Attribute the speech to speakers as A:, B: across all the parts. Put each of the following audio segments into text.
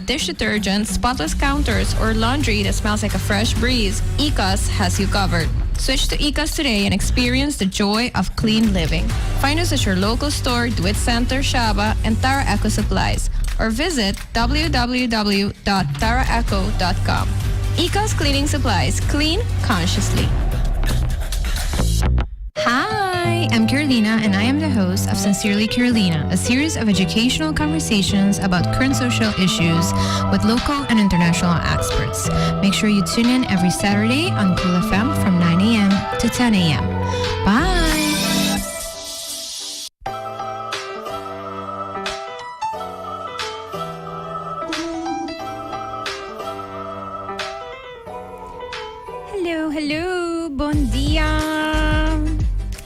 A: dish detergent, spotless counters, or laundry that smells like a fresh breeze, Ecos has you covered. Switch to Ecos today and experience the joy of clean living. Find us at your local store, DeWitt Center, Shaba, and Tara Eco Supplies, or visit www.taraeco.com. Ecos Cleaning Supplies. Clean consciously. Hi, I'm Carolina, and I am the host of Sincerely Carolina, a series of educational conversations about current social issues with local and international experts. Make sure you tune in every Saturday on Cool FM from 9 a.m. to 10 a.m. Bye! Hello, bon dia!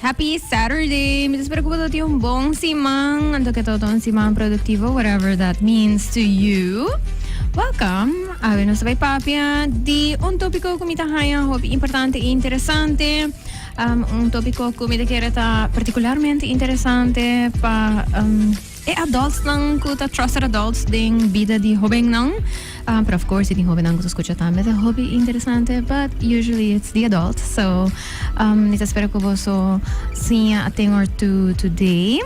A: Happy Saturday! Espero ko po yung buong simang, ando ka totoo simang produktibo, whatever that means to you. Welcome! Awe no sabay papia di un topico kumita haya hobi importante e interessante. Un topico kumita kereta particolarmente interessante pa adults lang kuta trusted adults ding vida di hobeng nang. But of course, hindi hobby nang gusto escucha también the hobby interesante, but usually it's the adult. So, nita espero ko po so siya a thing or two today.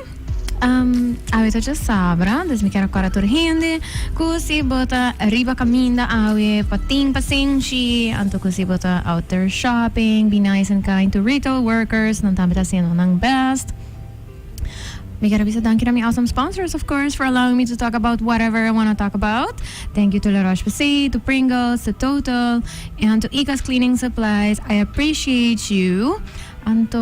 A: Awe to just sabra, des mi kera kara turhende, kusi bota riba kaminda awe pating pasingshi, anto kusi bota out there shopping, be nice and kind to retail workers, nang tamita siya ng best. May karabisa thank you to my awesome sponsors, of course, for allowing me to talk about whatever I want to talk about. Thank you to La Roche-Posay, to Pringles, to Total, and to Ecos Cleaning Supplies. I appreciate you. Anto,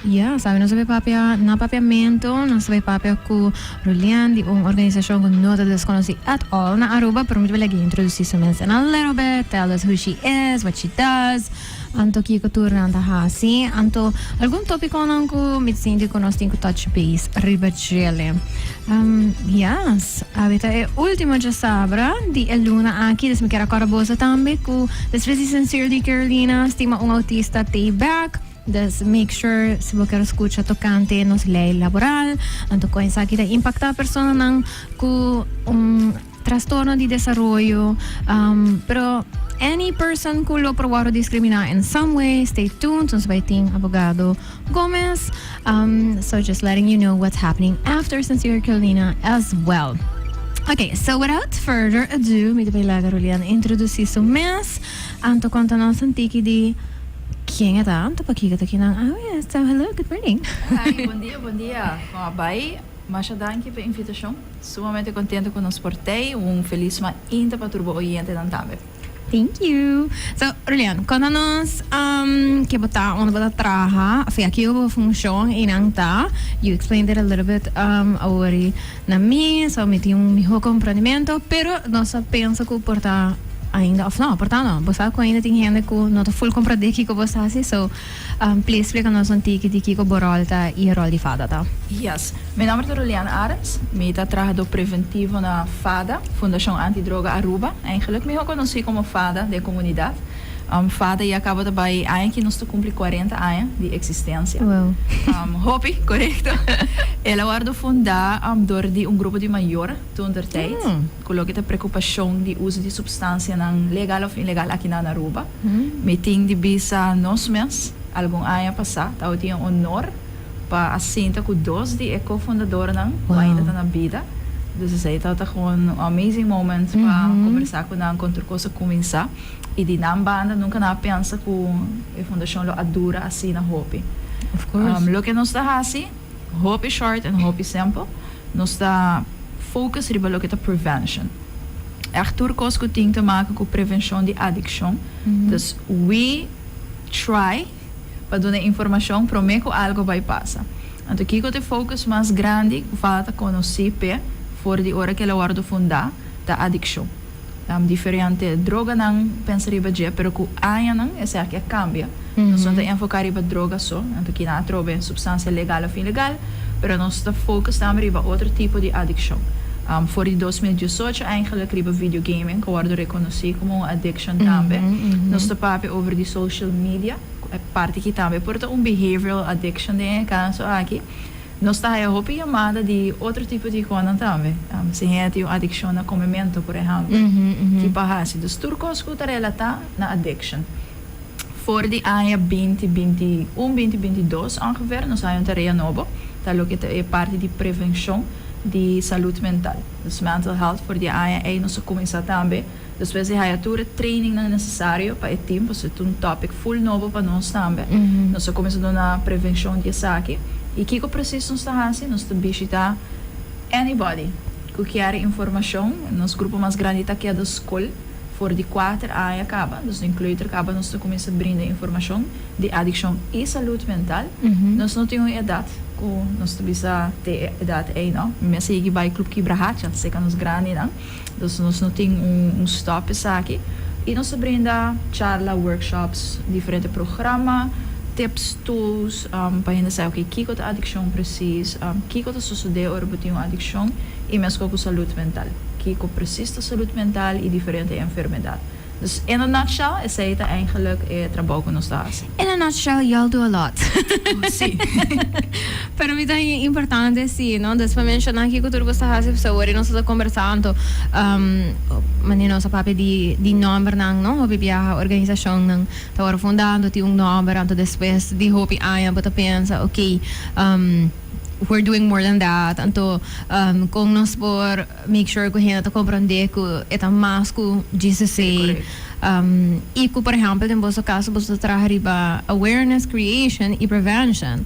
A: yeah, sabi na sabi papaya, napapiamento, na sabi papaya ko Rulian, di ung organisasyon ko no te desconocí at all na Aruba, pero medyo lagi introduce sa in a little bit, tell us who she is, what she does. Anto kiko turna anta hasi, anto algún tópico nang ko mitsindi ko nostin ko touch base ribachele. Yes, avita e ultimo già sabra di Eluna aki, des mi kera karabosa tambe ko des resi sincerely Carolina, stima un autista tay back. Des make sure si vos quero escucha tocante nos lei laboral, anto ko insa kita impacta persona nang ku trastorno di desarrollo, pero any person who lo provato discrimina in some way, stay tuned. Sa Baiting Abogado Gomez. So just letting you know what's happening after Sincere Carolina as well. Okay, so without further ado, may dapailaga Rulian introduce so mes. Anto konta ng santiki di King ata, anto pakikita kinang yes. So hello, good morning.
B: Hi, bom dia. Mga bay, masyadaan ki pa invitasyon. Sumamente contento ko ng sportei. Feliz ma inta pa turbo oyente ng tabi.
A: Thank you. So, Rulian, contanos que bota onde bota traha, foi aqui a função inanta. You explained it a little bit already na mim, so me tinha melhor compreendimento, pero nossa pensa que porta ainda of não, porta não. Você ainda tem gente que não tá full compreender que você assim, so please explica nos antigo de que borolta e rol de fada tá.
B: Yes. Meu nome é Rulian Arens. Me tá trabalhando preventivo na FADA, Fundação Antidroga Aruba. Eigenlijk me conheci como FADA de comunidade. FADA e acaba também aí que nós cumpre 40 anos de existência.
A: Wow.
B: Hobby, correto. Ela guarda fundar door de grupo de maior toen der tijd. Coloque a preocupação de uso de substância não legal ou ilegal aqui na Aruba. Me tem de bisa nos mes, algum ano passado, eu tinha honor para assinta com dois de co-fundador não, ainda tá na vida. Dus zei dat het gewoon een amazing moment para conversar com nang contra coisa começar e de nam banda nunca na pensa com a fundação lo adura assim na Hopi.
A: Of course.
B: Lo que nós está assim, Hopi short and Hopi simple, nós está focus riba lo que tá prevention. Echt coisa que tem que maken com prevenção de addiction. Dus we try para dar informação para me que algo vai passar. Então aqui que o focus mais grande que falta conhecer por de hora que ela guarda fundar da addiction. Diferente droga não pensa riba dia, pero ku aya não é certo que cambia. Nós não temos enfocar riba droga só, então que não trobe substância legal ou ilegal, pero nós está focus também riba outro tipo de addiction. Voor die 2018 eigenlijk riba videogaming, que guarda reconheci como addiction também. Nós está papi over die social media, parte que também porta behavioral addiction de caso aqui. Nós está a hopi chamada de outro tipo de coisa também. Se gente tem adicção a comimento, por exemplo. Que passa. Dos turcos que relata na addiction. Voor die anja 2021, 2022 ongeveer, nós temos tarefa nova, que é parte de prevenção de saúde mental. Dus mental health voor die anja é nós começar também. Dus we zeggen ja, toer training não necessário para o tempo, se é um topic full novo para nós também. Nós começamos na prevenção de saque. E que preciso nós está assim, nós estamos visitar anybody que quer informação, nos grupo mais grande está aqui da escola. Voor die 4 jaar acaba, dus de incluir acaba, nós começamos a brindar informação de adicção e saúde mental. Nós não temos idade, nós temos idade aí, não. Mas aí vai clube que brahacha, sei que nós grande, não. Dus nós não temos stop aqui. E nós brinda charla, workshops, diferentes programas, tips, tools, para gente saber o que é a adicção precisa, o que é suceder ora por uma adicção e mesmo com saúde mental. Que precisa saúde mental e diferentes enfermidades. Dus in a nutshell is het eigenlijk trabalho que nós fazemos.
A: In a nutshell, y'all do a lot.
B: Sim.
A: Pero me é importante, sim, não? Después mencionar que tudo você faz, hoje nós estamos conversando, menino sa papi de número não, o bibia organização não, tá fundando, tem número, então depois de hopi aia, bota pensa, okay, we're doing more than that. Então, kung nós por make sure que a gente compreende que é mais que GCC. E que, por exemplo, em vosso caso, você traz riba awareness creation e prevention.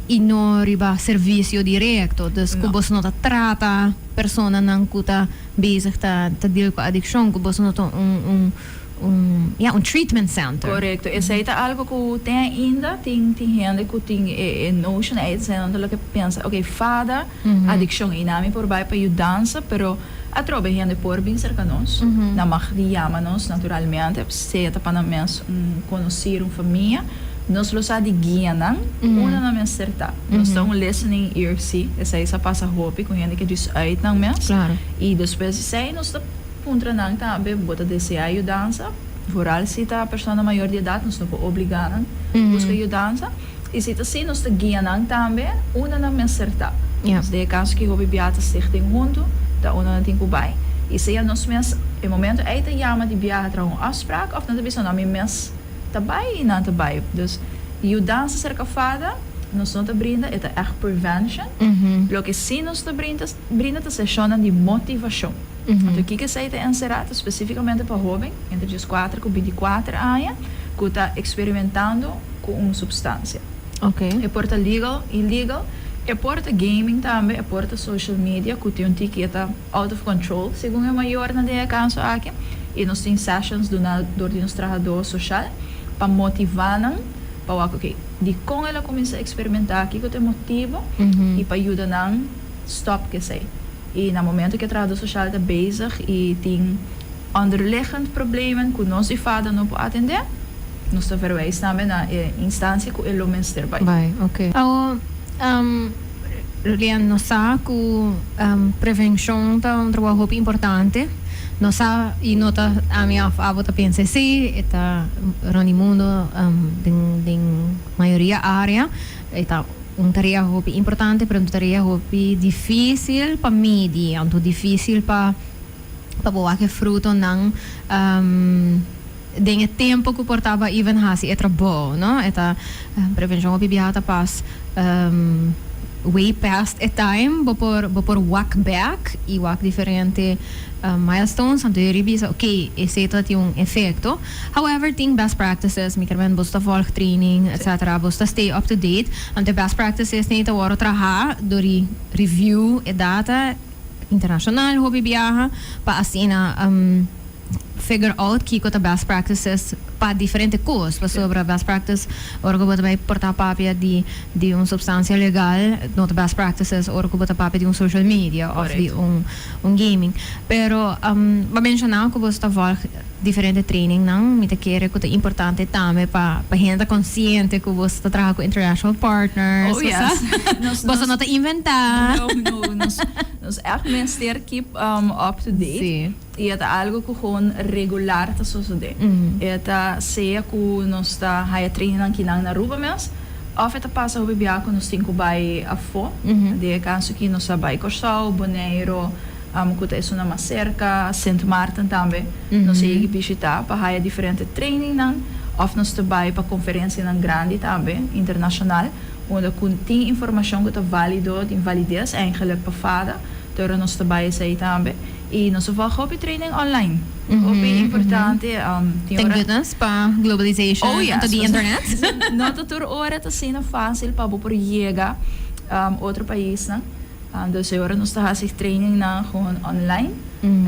A: E não riba serviço direto. Dus que você não trata pessoa não que está bezig tá deal com adicção, que você não um treatment center.
B: Correcto. Essa é algo que tem ainda, tem gente que tem notion, é que pensa, ok, fada, adicção, e não me por vai para dança, pero a trobe gente por bem cerca nós, na magdi chama-nos naturalmente, se é para nós conhecer uma família, nós lo sa de guia não, uma na minha certa. Nós estamos listening ear see, essa passa roupa com gente que diz aí não mesmo.
A: Claro.
B: E depois sei nós puntra nang tabi bota desejar ajudança, vooral se a pessoa maior de idade nos não obrigaram buscar ajudança e se assim nos guia nang também uma na minha certa. Mas de caso que o biata stichting junto, da uma na tem cubai e se nós mes em momento é te chama de biata para uma afspraak of na bisa na mi mes tabay na tabay. Dus ajudança cerca fada nós não brinda é echt prevention. Lo que sim nós brinda a sessão de motivação. Então, o que é saída encerrado especificamente para jovem, entre os 4 e 24 anos, que está experimentando com uma substância.
A: Ok.
B: É porta legal, illegal, é porta gaming também, é porta social media, que tem que está out of control, segundo é maior na ideia caso aqui. E nós temos sessions do nosso trabalhador social para motivar para ok, de como ela começa a experimentar aqui que tem motivo e para ajudar não stop que sei. E no momento que o trabalhador social está bezig e tem onderliggend problemen que nós de vader não pode atender, nós estamos verwijzen também na instância que ele menos erbij.
A: Vai, ok. Julian, nós sabemos que prevenção é um trabalho importante. Nós sabemos, e nós a minha avó pensa assim, está no mundo, de maioria área, está uma tarefa importante, mas uma tarefa difícil para medir, então difícil para boa que fruto não tem tempo que portava even hasi é trabalho, não? Esta prevenção opibiata pas way past a time, por walk back e walk diferente milestones, então eu revisa, ok, esse tem um efeito. However, tem best practices, me quero bosta volg training, etc. Bosta stay up to date. Ante best practices nem te waro traha dori review e data internacional hobby biaha pa asina figure out que the best practices para diferentes coisas, para sobre best practice, ora que vai portar papia de uma substância legal, not best practices, ora que papia de um social media ou de um gaming. Pero para mencionar que você está diferente training, não, me te quer que é importante também para gente consciente que você está trabalhando com international partners.
B: Oh yes.
A: Você não está inventar.
B: No, nós echt mensen keep up to date.
A: Sim.
B: E é algo que gewoon regular está suceder. É seja que nós está haya training que não na ruba mes, of ita passa o bibiaco nos 5 bai afo, de canso que nos bai Corsau, Boneiro, kuta isso na Macerca, Saint Martin também, nos ia visitar para haya diferente training nan, of nos bai para conferência nan grande também, internacional, onde tem informação que está válido, tem validez eigenlijk para fada, door nos bai sei também, e nos vai hobby training online. Hobby importante,
A: Thank goodness pa globalization and to the internet.
B: Não toda hora está sendo fácil para por chegar outro país, né? Dus agora nós estamos fazendo training na gewoon online.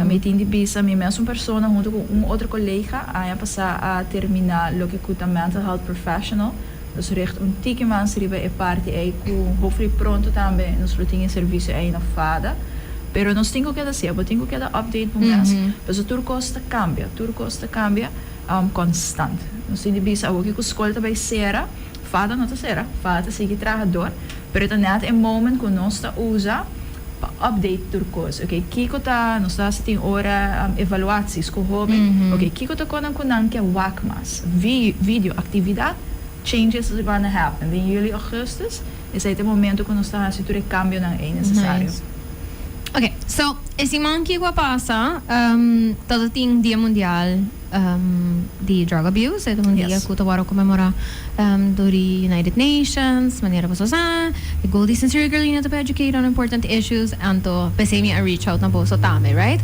B: Met in die bisa, met mesma pessoa junto com outro colega, aí passar a terminar o que é mental health professional. Dus recht tiki man riba e parte aí com hopefully pronto também nos routine serviço aí na fada. Pero nós temos que fazer, temos que dar update para nós. Mas tudo custa cambia constante. Nós temos que bisa o que a escola também será, fada não será, fada sigue trabalhador. Pero net een moment que nós está usa para update tudo coisa. Ok, kiko tá, nós está tem hora evaluações com hobby. Ok, kiko tá konan que é wakmas, vídeo atividade, changes are gonna happen. In juli, augustus is het momento que nós está fazendo tudo cambio não é necessário.
A: Nice. Okay, so esse man que passa, todo tem dia mundial de drug abuse, é um dia que o comemora do United Nations, maneira para the goal is sincerely to educate on important issues and to pensei a reach out na bolsa também, right?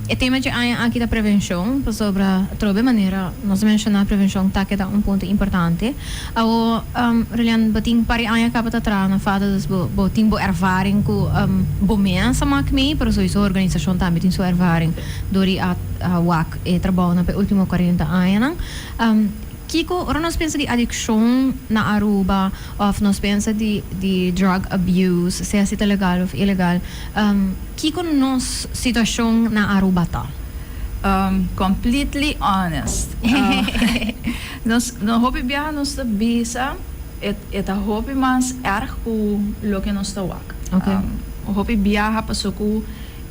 A: E tema de aqui da prevenção, sobre trobe maneira nós mencionar prevenção tá que é ponto importante. O relian bating pari aya kapata tra na fada dos boting bo ervaring ku bomen sama kmi pero sowieso organisação também tem sua ervaring dori a WAC e trabalho na último 40 anos. Kiko, ora nós pensa de addiction na Aruba, of nós pensa de drug abuse, seja se legal ou ilegal. Kiko nos situação na Aruba tá?
B: Completely honest. Nós hopi viaja nos da bisa, eta hopi mas erg ku lo que nos da WAC.
A: Okay.
B: Hopi viaja passou ku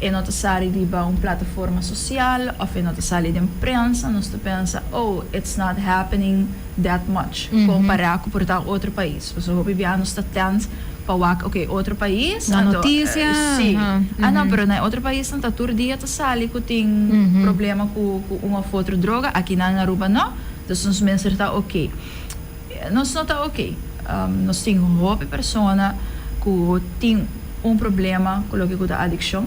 B: e não te sali de uma plataforma social ou e não te sali de imprensa, nós te pensa, oh, it's not happening that much, comparar com por tal outro país. Porque o BBA não está tendo para ok, outro país,
A: na notícia,
B: sim. Não, pero na outro país não está todo dia te sali que tem problema com uma outra droga, aqui na Aruba não, então nós mensa está ok. Nós não está ok. Nós temos uma pessoa que tem problema com o que é a addiction.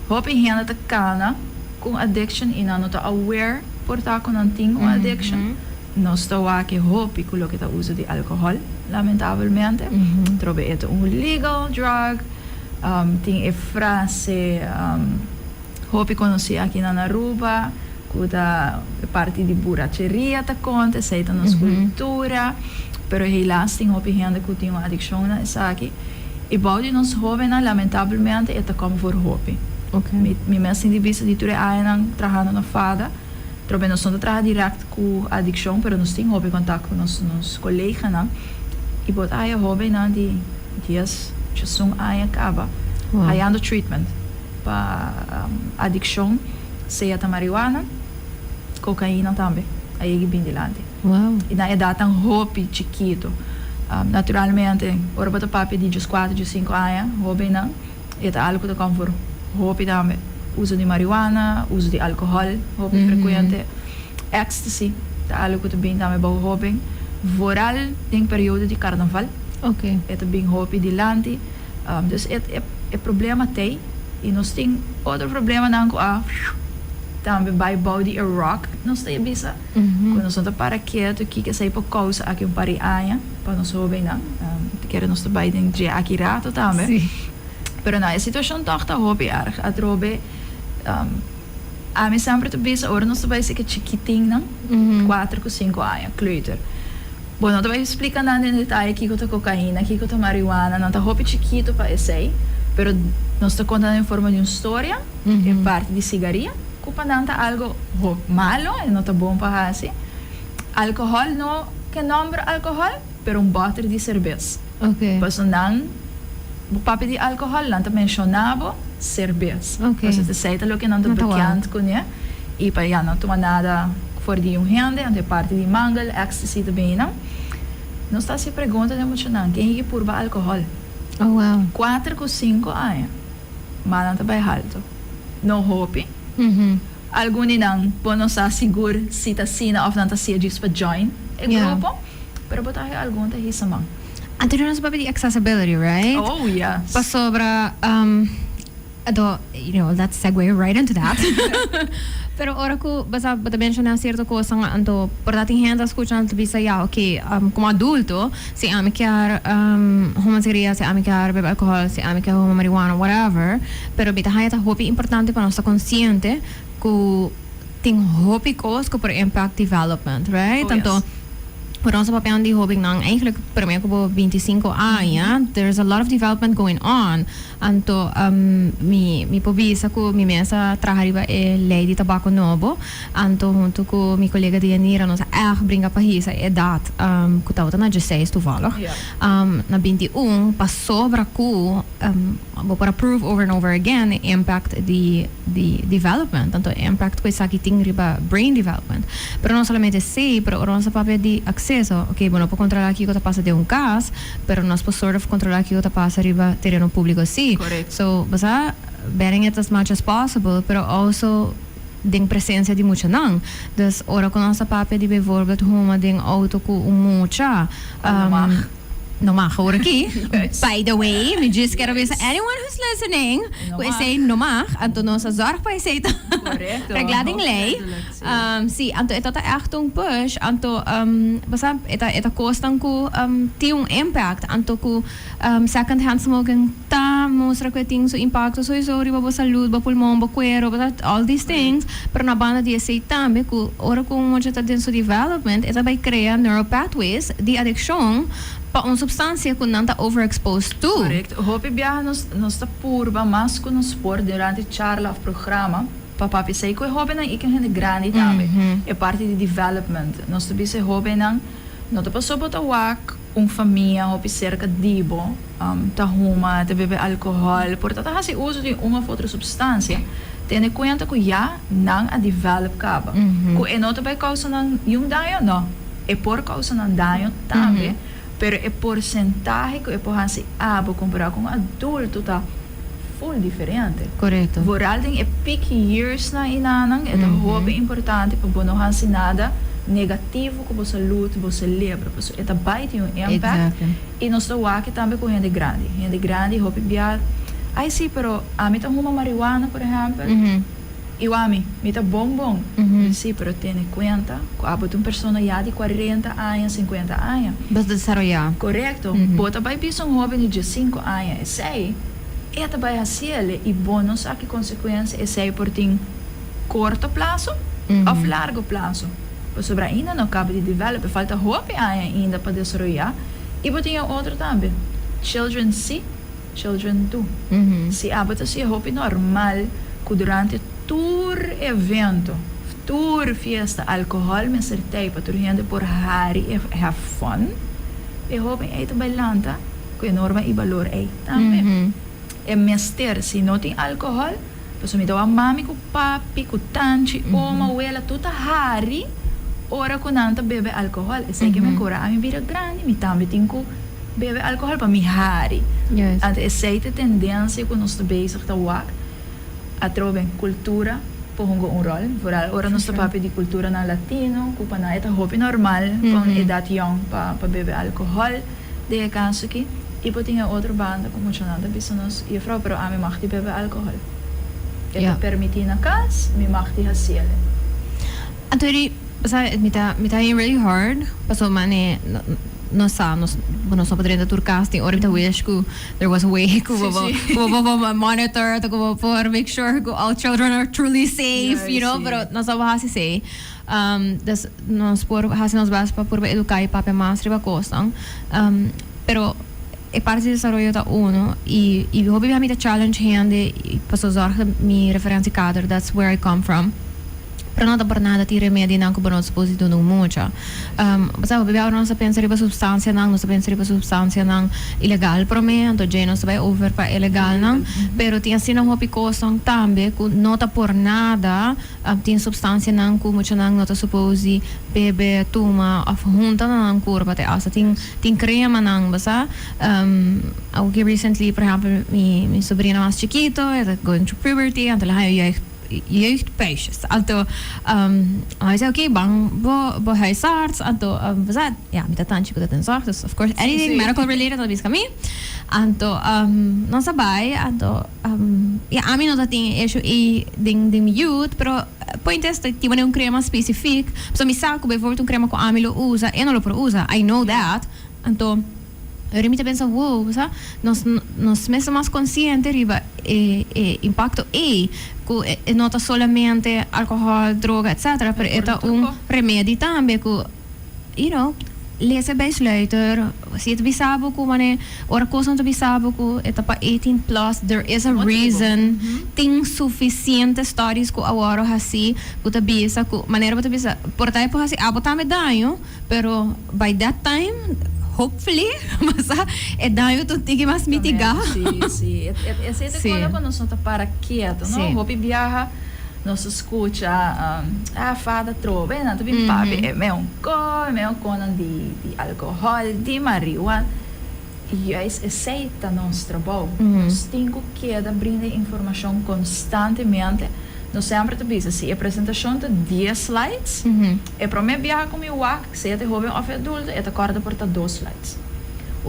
B: Hope hena ta kana kung addiction ina no ta aware por ta ko ng ting addiction. Nos ta wa ke hope kulo kita uso de alcohol lamentavelmente. Trobe ito legal drug. Ting e frase hope conosci aqui na Aruba kuda parte di buraceria ta conte seita nos cultura. Pero helaas ting hope hena ku ting addiction na isa aqui. E boude nos jovens lamentavelmente eta como for hope.
A: Okay.
B: Mi mensen die bisa di ture ayan trabajando na fada. Trobe nós não trabalha direto com addiction, pero nós temos hobby contato com nos colegas na. E bot aya hobby na di dias chasung aya acaba. Ayando treatment pa addiction, seja ta marijuana, cocaína também. Aí que bindilante.
A: Wow.
B: E na edad tão hobby chiquito. Naturalmente, ora bota papi de 4, de 5 anos, hobby na. E tá algo que tá for hobby também. Uso de marijuana, uso de alcohol, hobby frequente. Ecstasy, tá algo que também também bom hobby. Vooral tem período de carnaval.
A: Okay.
B: É também hobby de lande. Dus é problema tem. E nós tem outro problema não com a também by body a rock. Nós tem bisa. Quando nós estamos para quieto, que sai por causa aqui pari aia, para nós hobby não. Quero nós também tem de aqui rato também.
A: Sim.
B: Pero na situação tá hobby erg. A trobe a mim sempre te bisa ora nós vai ser que chiquitinho, não? 4 com 5 anos, kleuter. Bom, não te vai explicar nada em detalhe que com cocaína, que com marijuana, não tá hobby chiquito para esse, pero nós te contando em forma de uma história, em parte de cigaria, culpa não tá algo malo, não tá bom para fazer. Alcohol não, que nome alcohol, pero bote de cerveja.
A: Okay.
B: Pues não o papel de alcohol não mencionava cerveja.
A: Okay.
B: Então, você sabe o que não está bekend com ele. E para já não tomar nada for de gente, de parte de mangal, ecstasy também não. Não está se pergunta de muito não. Quem é que purba alcohol?
A: Oh, wow.
B: 4 com 5 anos. Mas não vai alto. Não hope. Algum não, po não sa seguro se tá sina of não tá se diz para join o grupo. Pero botar algum tá hisamang.
A: Anterior nós papi di accessibility, right?
B: Oh, yes.
A: Pa sobra, let's segue right into that. Pero ora ko, basta mencionar cierto cosa nga anto, por dating gente escuchando tu bisa ya, okay, como adulto, se ami quer homoseria, se ami quer beber alcohol, se ami quer fumar marijuana, whatever, pero bita haya ta hopi importante para nós consciente que tem hopi cos que por impact development, right?
B: Oh,
A: Tanto
B: yes.
A: por onze papel die hobby nang eigenlijk per mij ko 25 anos, there's a lot of development going on. Anto mi pobisa ko mi mesa trahariba lei di tabaco novo. Anto junto ko mi collega di Anira nos bringa pa hisa edad ko tawta na 16 toevallig. Na 21 pa sobra ko para prove over and over again the impact the development. Anto impact ko sa kiting riba brain development. Pero não solamente sei, pero oron sa papel di acceso. Ok, bueno, puedo controlar aqui o que passa de caso, pero nós podemos sort of controlar aqui o que passa riba terreno público sim.
B: Correct.
A: So, basta bearing it as much as possible, pero also ding presença de muita não. Dus, ora com nossa papel de bijvoorbeeld huma ding auto com mucha. No mag hoor aqui.
B: Yes.
A: By the way, we just quero ver anyone who's listening, we say no mag, anto nossa zorg pa say ta.
B: Correcto.
A: Reglading lei. Si, anto ito ta achtung push, anto basta ita kostang ko ti yung impact, anto ko second hand smoking ta mostra ko ting so impacto so isori ba salud, ba pulmão, ba cuero, ba all these things, pero na banda di say tambe ko ora ko mo ta din so development, ita vai crea neural pathways di addiction pa uma substância que não está overexposed to.
B: Correct. Hopi biya nos ta purba mas ko nos sport durante charla of programa. Papi sei ko hopi nang ikan hindi grande tambe. É parte de development. Nos ta bise hopi nang no ta pasobot awak família hopi cerca dibo ta huma ta bebe alcohol por ta hasi uso de uma outra substância. Tene conta ko ya nang a develop kaba. Ko enota by causa nang yung dayo no. É por causa nang dayo tambe. Pero o porcentaje que eu hansi abo comparar com adulto tá full diferente.
A: Correto.
B: Vooral ding peak years na inanang é hobby importante para não hansi nada negativo com você saúde, você lembra, porque é vai ter impact. E nós tô aqui também com gente grande hobby biar. Ai sim, pero a mim tá uma marijuana, por exemplo. Iwami, mita bonbon. Sí, pero tiene cuenta, abo de uma pessoa já de 40 anos, 50 anos.
A: Basta desarrollar.
B: Correto. Bota vai pisar jovem de 5 anos, sei. Eta vai fazer e bônus aqui consequência é sei por tem curto prazo ou largo prazo. Por sobre ainda não cabe de develop, falta jovem ainda para desarrollar. E botinha outro também. Children sim, children do. Se abo tá se jovem normal que durante tour evento, tour fiesta, alcohol, me certei para turhende por hari e have fun. E hoping eita bailanta, que norma e valor ei também. E mester, se não tem alcohol, posso me dar a mami com papi, com tanti, oma, uela, tudo hari, ora com nanta bebe alcohol. E sei que me cura, a mim vira grande, me também tem que bebe alcohol para me hari.
A: Yes.
B: Ante e sei te tendência que nós bezig te wak. A troben cultura pohongo un rol. Vooral ora nos papi di cultura na latino, kupa na ita hopi normal, con edad young pa bebe alcohol. De caso que ipo tinha outra banda como chamada bisonos e frau pero a mi mag di bebe alcohol. Ita permiti na kas, mi mag di hasiele.
A: Antori, basta mita really hard, paso mane no podríamos turcasting or the wish ko there was a way ko monitor to for make sure ko all children are truly safe, you know, pero nós hasi say das nós por hasi nos bas pa por educar papi mas riba kostang pero é parte do desarrollo da uno e hobby a mita challenge hande paso zorg mi referência kader, that's where I come from. Pero não dá por nada ter remédio não que não se pode do muito. Sabe, bebê não se pensa riba substância não se pensa riba substância não ilegal para mim, então já não se vai over para ilegal não. Pero tinha assim um hobby coisa também que não dá por nada tem substância não que muito não tá supose bebê toma of junta não curva até asa tem crema não, basta okay recently por exemplo minha sobrinha mais chiquito é going through puberty então ela jeugdpijsjes. Also, hij zei, oké, bang, bo huisarts. Also, we zeiden, ja, met dat tandje dat in zorg. Dus, of course, anything medical related, dat is kami. Also, non sabay, also, ja, a mim não tá tem issue ding youth, pero point is that tinha um crema específico. So, me saco, bijvoorbeeld um crema com amilo usa, e não lo usa. I know that. Então, eu me pensa, wow, sabe? Nós mesmo mais conscientes riba impacto que não está solamente álcool, droga, etc. Mas é remédio também que, you know, lees bij sluiter, se het bisabo ko mane, ora kosan to bisabo ko, eta pa 18 plus, there is a reason, ting suficiente studies ko awaro hasi, ko tabisa ko, manera ba tabisa, por tayo po hasi, abo tame daño, pero by that time, hopefully, mas é daño tu tigi mas mitigar.
B: Sim. Essa é a coisa nós não tá para quieto, não? Hopi viaja, nós escuta, fada trova, não, tu bem papi, é meu conan de álcool, de marihuana. E esse é o nosso trabalho. Nós temos que brindar informação constantemente. Nós sempre temos se a apresentação de 10 slides, é para mim viajar com meu WAC, se é de jovem ou adulto, é de corda por 2 slides.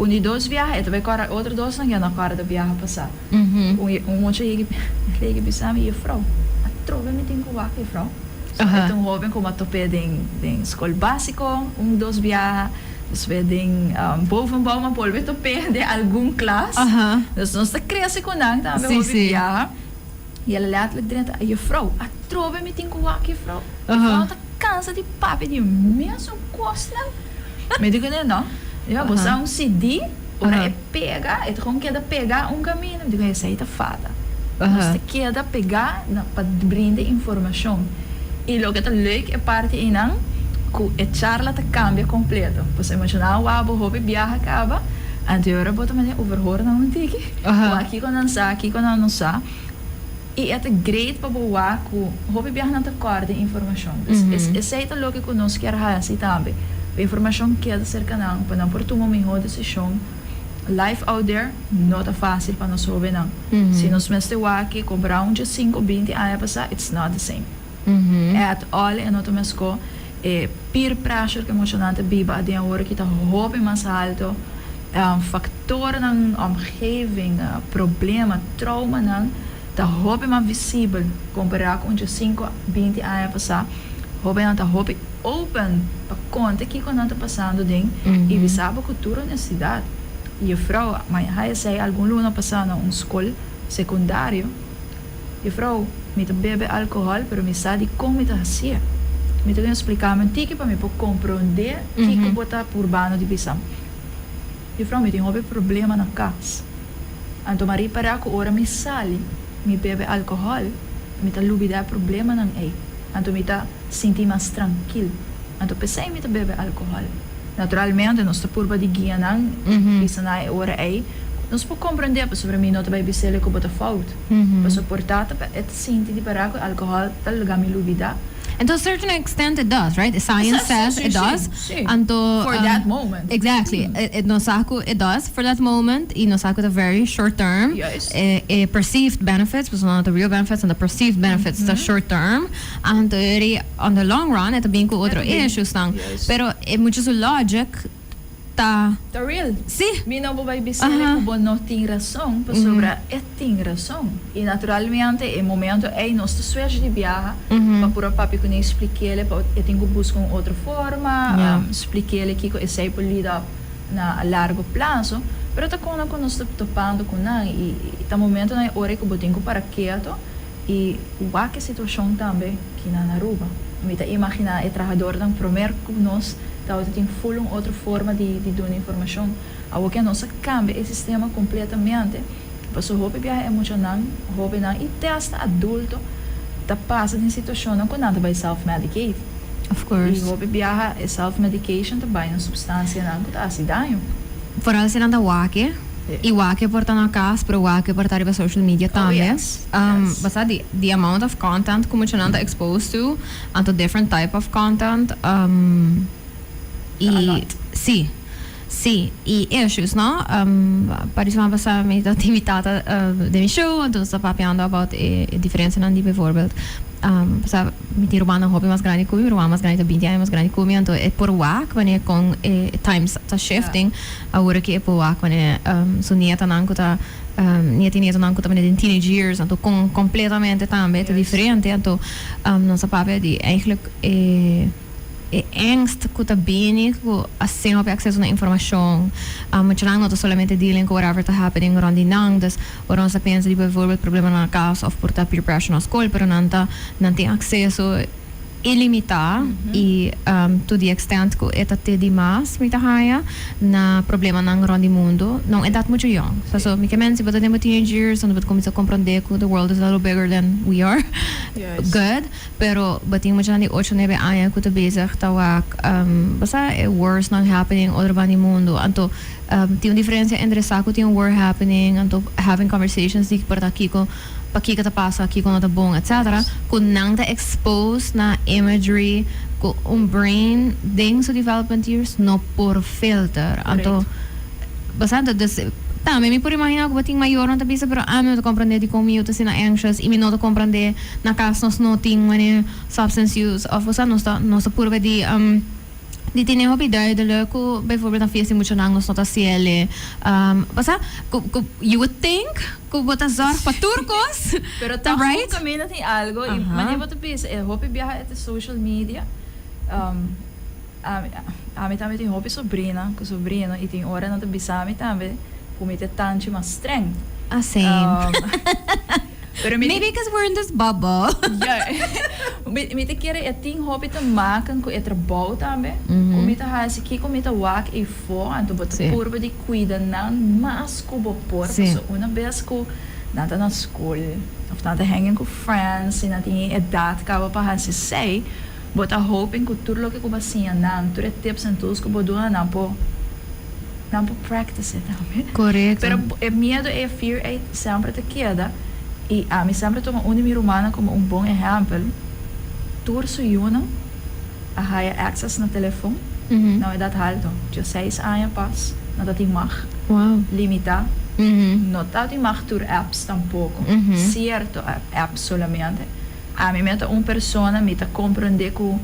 B: De 2 viaja, é de corda outro 2 não é na corda viaja passar. Monte lege bisami e frau. A trova me tem com WAC e frau. Então jovem como a tope de escola básico, 2 viaja, depois tem bovenbouw maar polwe tope de algum classe. Dus nós cresce com nang também viaja. E ela letterlijk dentro, juffrouw, a trove me tem com aqui, juffrouw. Juffrouw tá cansa de papo de mesmo costa. Me digo não. Eu vou usar CD, ora é pegar, é como que é pegar caminho, me digo essa aí tá fada. Nós queda pegar para brindar informação. E logo que tá leuk é parte inang, que a charla tá cambia completo. Você imagina o abo hobby viaja acaba, anterior bota mas overhoor na um tiki. Aqui quando não sa. E é great para boa que hobby viajar não te corda informação. Esse é o que nós queremos fazer também. A informação que é cerca não, para não por tomar uma decisão. Life out there não é fácil para nós hobby não. Se nós mesmo aqui comprar 5, 20 anos passar, it's not the same. At all é não tomamos com peer pressure que emocionante biba a dia hora que tá hobby mais alto, factor ng omgeving, problema, trauma não tá hobby mais visível comparado com 5, 20 anos passar. Hobby não tá hobby open para conta que quando está passando ding e visava cultura na cidade. E a vrouw, mas aí sei algum luna passando um escola secundário. E a vrouw met bebe álcool, pero me sabe como está assim. Me tem que explicar me tique para me compreender que como botar urbano de bisam. E a vrouw me tem hobby problema na casa. Então Maria para que ora me sale me bebe álcool, me tá lubida problema não é. Então me tá sentir mais tranquilo. Então pensei me tá bebe álcool. Naturalmente nós tá por de guia não, isso não é ora é. Nós podemos compreender sobre mim não tá bebe sele que bota falta. Para suportar é sentir de para que álcool tá lugar me lubida.
A: And to a certain extent it does, right? The science says it does. And to,
B: for that moment.
A: Exactly. It does for that moment. E no saco the very short term.
B: Yes.
A: Perceived benefits, but not the real benefits, and the perceived benefits, the short term. And on the long run, ito bem com outro issues lang. Pero mucho su logic tá
B: real.
A: Sim.
B: Mi não vai dizer que bom não tem razão, por sobre tem razão. E naturalmente, em momento é nós suas de viajar, para por papi que nem expliquei ele, eu tenho que buscar outra forma, expliquei ele que esse é por lidar na largo prazo, pero tá quando nós topando com não e tá momento na hora que eu tenho para quieto e o que situação também que na Aruba. Me tá imaginar o trabalhador dan primeiro que nós então tem full outra forma de dar informação. Algo que nós cambia o sistema completamente. Para o hobby é emocional, hobby não e até hasta adulto tá passa em situação não quando anda vai self-medicate.
A: Of
B: E
A: course.
B: hope viaja é self-medication também na substância não que tá assim danho.
A: Vooral se nanda wake. E wake porta na casa, pero wake porta arriba social media também.
B: yes. Yes.
A: Basta the amount of content como você nanda exposed to, and to different type of content.
B: A
A: E
B: lot.
A: sim. Sim, e issues, no? Per esempio, se mi è invitata del show, então sta papiando about a differenza non di bijvoorbeeld. Se mi tiro bana hobby mas grande come, ruang mas grande 20 anos mas grande come, então é por wak, wanneer com times tá shifting, agora que é por wak, wanneer so nieta nanko tá nieta nanko tá in teenage years, então com completamente também é diferente, então não se papia de eigenlijk angst que está bem que assim não tem acesso à informação muito lang não solamente dealing com whatever está happening around the nang dus waarom se pensa de bijvoorbeeld problema na casa of por peer pressure na escola pero não tem acesso ilimitado e to the extent que é até demais me haya na problema na grande mundo não é dat muito young so me que mense but tem teenagers and but começa a compreender que the world is a little bigger than we are good pero bating mo dyan di 8-9 anos que tá bezig tawak basta wars nang happening other ba ni mundo anto tem uma diferença entre saco tem war happening anto having conversations di para aqui com pakika ta pasa aqui com nota bom etc kung nang ta expose na imagery ko brain ding so development years no por filter anto basta des também me por imaginar que bating maior não tá bisa pero amo to compreender de como eu tô sendo anxious e me não to compreender na casa nós não tem uma substance use of você não está por de tem hobby duidelijk hoe bijvoorbeeld een feestje moet je lang nog not CL basta you would think que botar zorg para turcos
B: Pero
A: tá right
B: também tem algo e maneira você pensa é hobby viajar até social media a mim também tem hobby sobrina com sobrino e tem hora não te bisame também como é tanto mais streng
A: same
B: pero
A: maybe because we're in this bubble
B: me te quer é tem hobby te maken com é trabalho também como te has aqui como te wak e for então botar por de cuida não mas como por so uma vez que nada na escola of nada hanging com friends e nada tem idade que eu para se sei botar hoping que tudo lo que eu assim não tudo tips and tools que eu dou não por practice também
A: correto
B: pero é medo é fear é sempre te queda e a mim sempre toma minha humana como bom exemplo turso yuna a haya access na telefone não é dat halto 16 anos pas não dat mag limita não dat mag tur apps tampouco certo apps solamente a mim meta persona meta compreender que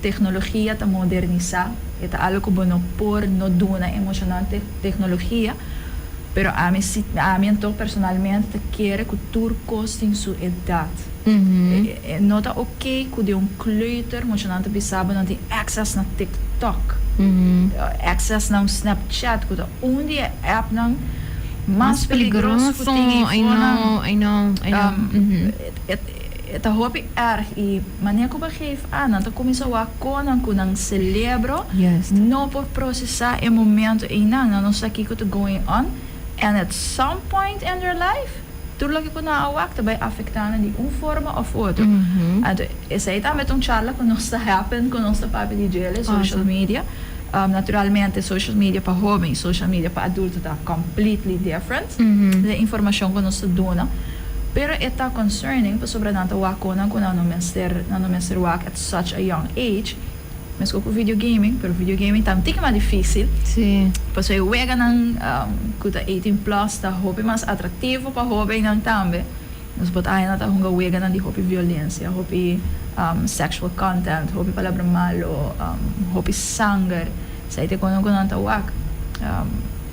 B: tecnologia tá modernizar é tá algo que não por não dona emocional tecnologia pero a mim então personalmente quer que tudo custe em sua idade não tá ok que de kleuter moet je não te saber não tem access na TikTok access na Snapchat que onde é app não mais perigoso que tem
A: I know
B: het hobby erg e wanneer ik begeef aan dan começa a konan kunang celebro no por processar e momento e não não sei o que going on and at some point in your life tudo que kuna awak também afetando de forma of outra então essa aí também charla que nós happen com nossa papo de gel social media naturalmente social media para jovens social media para adultos tá completely different a informação que nós dona pero está concerning para sobre nanta wakona kuna no menster wak at such a young age mas com video gaming pero video gaming também mais difícil
A: sim
B: pois eu wega nang kuta 18 plus tá hobby mais atrativo para hobby nang também nós bot aí nata hunga wega nang di hobby violência hobby sexual content hobby palabra malo hobby sangue sai te kono nanta wak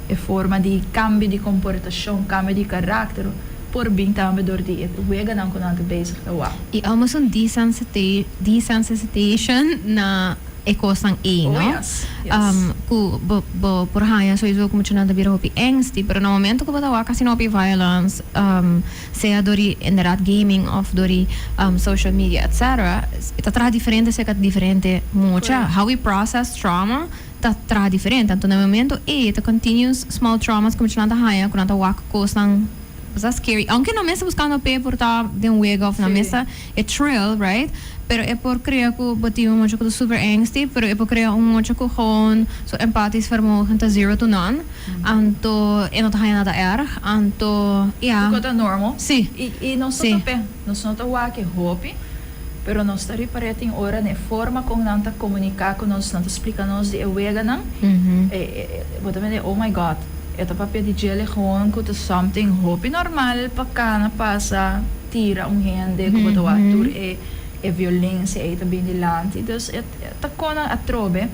B: e forma di cambio di comportação cambio di caráter por bem também door die het wega dan kon aan te bezig te wa.
A: E almost een desensitization na ekosang no?
B: Yes.
A: Ku por haya sowieso como tinha de virar hopi angst, pero no momento que batawa kasi no hopi violence, seja dori inderdaad gaming of dori social media etc. Ita tra diferente se kat diferente mucha. How we process trauma ta tra diferente. Então no momento ita continuous small traumas como tinha da haya, quando ta waka kosang basta scary. Aunque na mesa buscando pe por ta de un wig off na mesa, é thrill, right? Pero é por criar ko bati um mocho ko super angsty, pero é por criar um mocho ko gewoon so empathisch vermogen ta 0 to none. Anto é not haya nada anto
B: Ficou tá normal.
A: Sim.
B: E não só pe, não só tá wa que hope, pero nós está reparando em hora ne forma como nanta comunicar com nós, nanta explicar nós de wega não. Botamente oh my god. Ito pa pwede diyele gewoon ko to something hopi normal pagka napasa tira gente ko to atur violência e também de lante dus ito ko na atrobe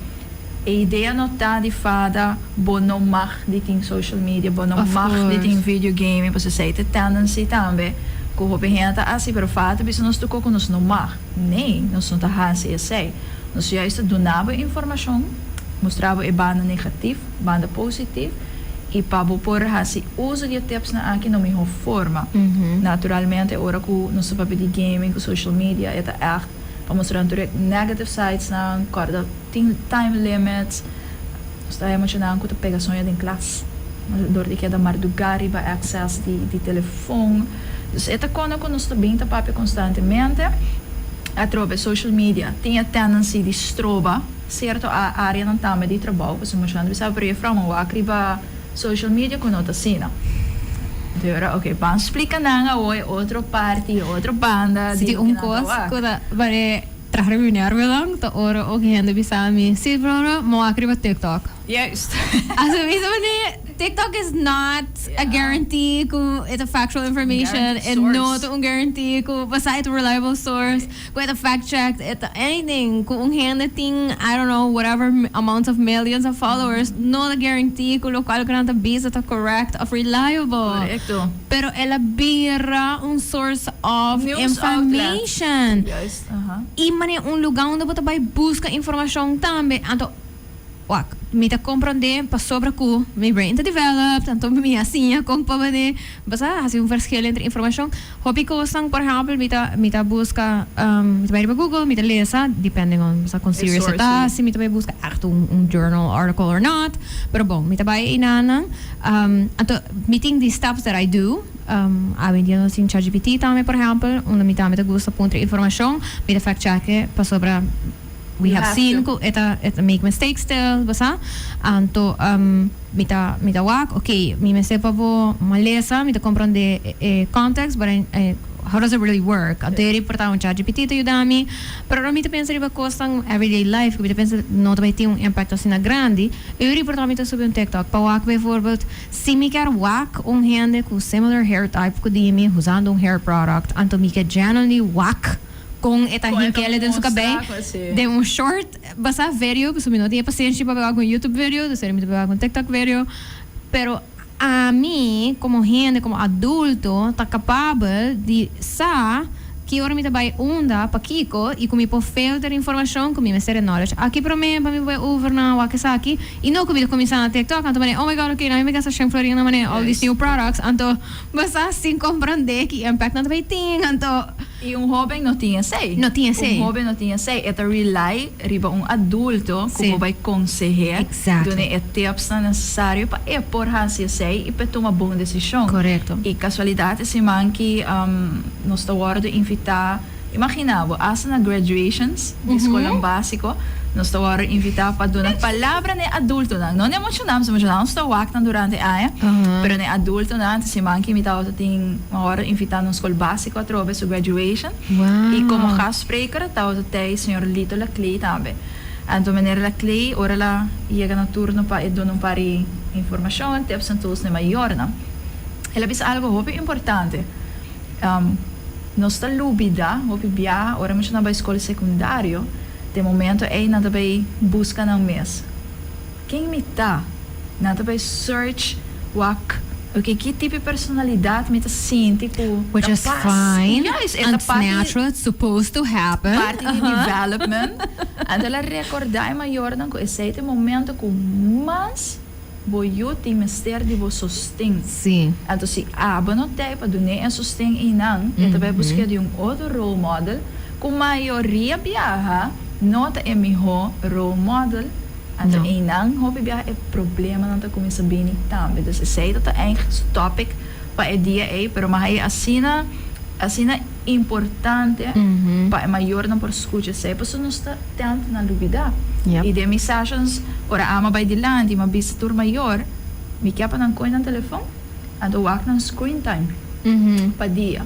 B: ideia nota di fada bono mag di ting social media bono mag di ting video game pa sa site tendency tambe ko hopi gente assim pero fata bisa nos to ko nos no mag nee nos não tá hasi sei nos juist donava informação mostrava e banda negatief banda positief e para por hasi uso de tips na aqui no minha forma naturalmente ora com no seu papel de gaming com social media é echt para mostrar direct negative sides na corda time limits está emocionado com a pegação em classe dor de que da mardugari ba access de telefone dus é quando nós está bem tá papel constantemente a trobe social media tem a tendência de stroba certo a área não tá de trabalho você mostrando você abrir from o acriba social media com outra cena. Então, ok, vamos explicar na hoje outra parte, outra banda.
A: Se tem coisa que vai trazer reunião lang, tá hora o que ainda bisa mi. Se bro, mo akriba TikTok.
B: Yes.
A: Also, TikTok is not a guarantee kung it's a factual information and not a guarantee kung basta ito reliable source, kung ito fact checked, ito anything, kung thing, I don't know, whatever amount of millions of followers, not a guarantee kung lokal ka nang base ito correct of reliable.
B: Correcto.
A: Pero ela bira un source of
B: news
A: information.
B: Yes.
A: E mani un lugar onde você vai buscar informação também. Então, me ta comprende pa sobra ku my brain ta develop tanto mi assim kung pa bane basta hasi un verschil entre informação hobby ko sang por exemplo me ta busca me ta vai Google me ta lesa depending on basta kung serious ita si me ta vai busca echt un journal article or not pero bom me ta vai inanang anto meeting the steps that I do avendiendo sin ChatGPT também por exemplo onde me ta gusta puntre informação me ta fact check pa sobra we have seen ko eta make mistakes still basa anto mita wak okay mi me sepa bo malesa mita comprende context but how does it really work aderi porta un ChatGPT to yudami pero mita pensa riba cosang everyday life mita pensa no vai ter um impacto assim na grande eu reportar mita sobre um TikTok pa wak bijvoorbeeld si mi quer wak gente com similar hair type ko dimi usando um hair product anto mi quer genuinely wak kung etahin kaya din sa kabay de un short basta video gusto mo tinha paciência para pegar um YouTube video de ser me pegar um TikTok video pero a mim como gente como adulto tá capaz de que ora me trabalha onda para Kiko e comi por filter informação comi me ser knowledge aqui para mim vai over na Wakasaki e não comi começar na TikTok então oh my god okay na me gasta sem florinha na all these new products então basta sem compreender que impact não vai ter então
B: e jovem não tinha sei jovem não tinha sei é rely riba adulto como vai aconselhar done tips necessário para por hansi sei e para tomar boa decisão
A: correto
B: e casualidade se manque nós está hora imaginava asa na graduations de escola básico nós está hora invitar para dar palavra ne adulto não emocionamos está waktan durante a pero ne adulto não se manque imitava tem uma hora invitar na escola básico através do graduation e como gastspreker tava tem senhor Lito Laclay também então meneer Laclay ora lá chega na turno para dar um par de informação tips and tools ne maior não ela diz algo muito importante nós está lúbida, hopi biya, ora mas na ba escola secundário, de momento é nada vai busca ng mes. Quem me tá? Nada vai search wak. Okay, que tipo de personalidade me tá sinti ko?
A: Which is fine.
B: Yes,
A: it's natural. It's supposed to happen.
B: Parte de development. Então ela recordar maior não ko esse momento ko mas boyo ti mister di bo sosteng.
A: Sim.
B: Então se não tem para donar sosteng inang, então vai buscar de outro role model, com maioria biaha, nota é melhor role model. Então inang hopi biaha é problema não tá começa bem também. Então se sei dat eigenlijk topic pa e dia pero mas asina importante pa maior não por escuta se pessoa não está tanto na dúvida e de mensagens ora ama by de land e uma visitor maior me capa ng coin ng telefone ando wak ng screen time pa dia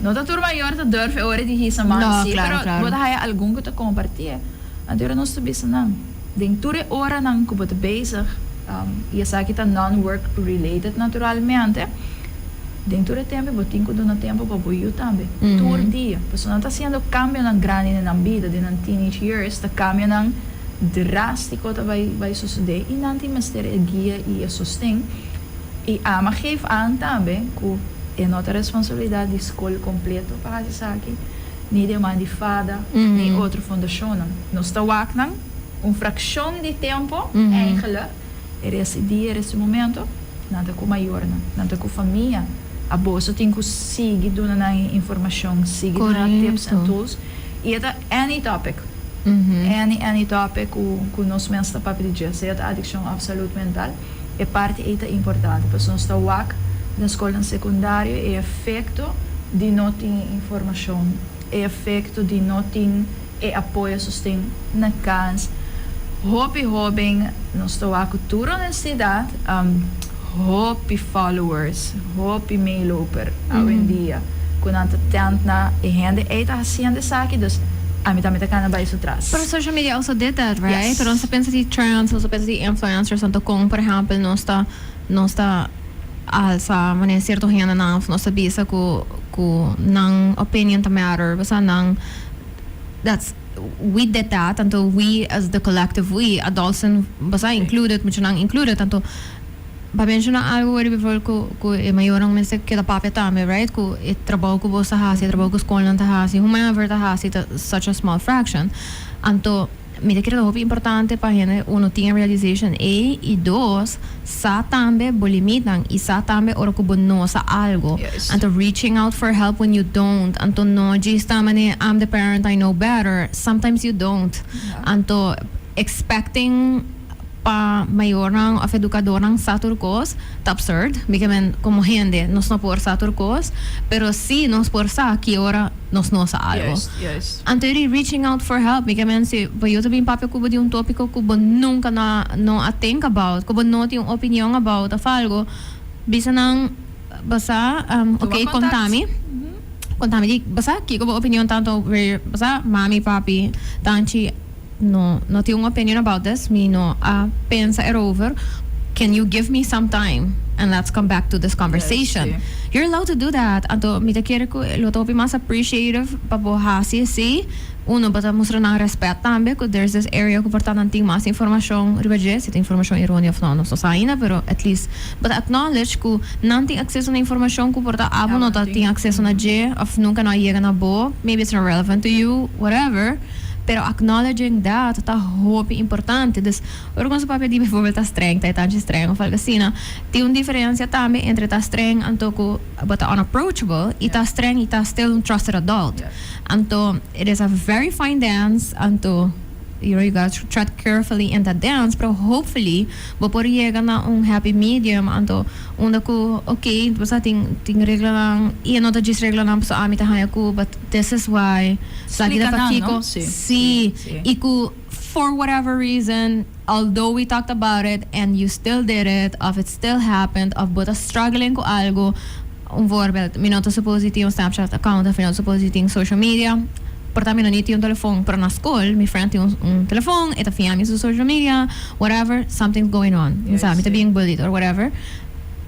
B: no ta tur maior ta durf ora di hisa man si pero bota haya algum que ta compartilha ando ora não está bisa nang ding ture ora nang ko bota bezig e sa kita non-work related naturalmente dentro do tempo, eu tenho que dar tempo para o também. Todo dia. A pessoa não está sendo cambio na grande na vida, de teenage years, está cambio na drástico que vai suceder e não tem mais ter guia e sustento. E a ama geeft aan também que é nossa responsabilidade de escola completa para essa aqui. Nem de uma de fada, nem outra fundação. Nós estamos aqui fração de tempo, eigenlijk, esse dia, esse momento, nada com maior, nada com família. A bolsa tem que seguir dando informação, seguir dando tips and tools. E é any topic. Any topic que nós mesmos para pedir. Se é a adicção à saúde mental, é parte importante. A pessoa está wak na escola secundária, é efeito de não ter informação, é efeito de não ter apoio, sustento na casa. Hobby, nós estamos wak toda a universidade. Hopi followers, hopi meeloper, en dia. Quando anta tent na e hende eita haciendo saki, dus a mim também tá cana by atrás.
A: Pero social media also did that, right? Yes. Pero você pensa de trends, você pensa de influencers, então como por exemplo, não está alsa, mané certo hende não sabia que não opinion to matter, basta não that's we did that, então we as the collective we adults and basta included, muito não included, então para mencionar algo before ko e mayorang mense kita papetame right ko e trabaho ko sa hasi trabaho ko escola na hasi whomever ta hasi such a small fraction anto me quero hope importante para gente uno tinha realization e dos sa tambe bolimitan e sa tambe ora ko bono sa algo anto reaching out for help when you don't anto no gista mane I'm the parent I know better sometimes you don't anto expecting pa mayorang of educadorang sa turcos, ta absurd, because como gente nos no por sa turcos, pero si nos por sa que ora nos no sa algo.
B: Yes.
A: Anterior reaching out for help, because si eu também papel kubo de tópico kubo nunca no think about, kubo no tem opinião about of algo, bisa nang basa okay contami di basa ki kubo opinião tanto basa mami papi tanchi no tenho uma opinion about this, me no pensa it over. Can you give me some time and let's come back to this conversation?
B: Yes,
A: You're allowed to do that. Anto me te quiere ko lo topi mas appreciative pabo hasi si uno bata mostra na respeto tambe ko there's this area ko porta nanting mas informação ribaje se tem informação errônea of no so saína pero at least but acknowledge ko nanting acesso na informação ko porta abo no ta tem acesso na je of nunca na chega na bo maybe it's not relevant to you whatever. Pero acknowledging that tá hope importante. Dus, oricum se papel de bijvoorbeeld tá streng, tá tão streng of algo assim, tem uma diferença também entre tá streng anto ko but unapproachable e tá streng e tá still trusted adult. Anto it is a very fine dance anto you gotta tread carefully in that dance, pero hopefully bopor llega na happy medium anto onda ko okay basta ting regla lang e não tá just regla lang sa ami tahan ko but this is why lagi na pakiko e ko for whatever reason although we talked about it and you still did it of it still happened of but struggling ko algo voorbeeld minuto suppositi Snapchat account of minuto suppositi social media. Portanto, não tinha telefone para na escola, meu friend tinha telefone, eta fiammi su social media, whatever, something's going on. Sabe, tá being bullied or whatever.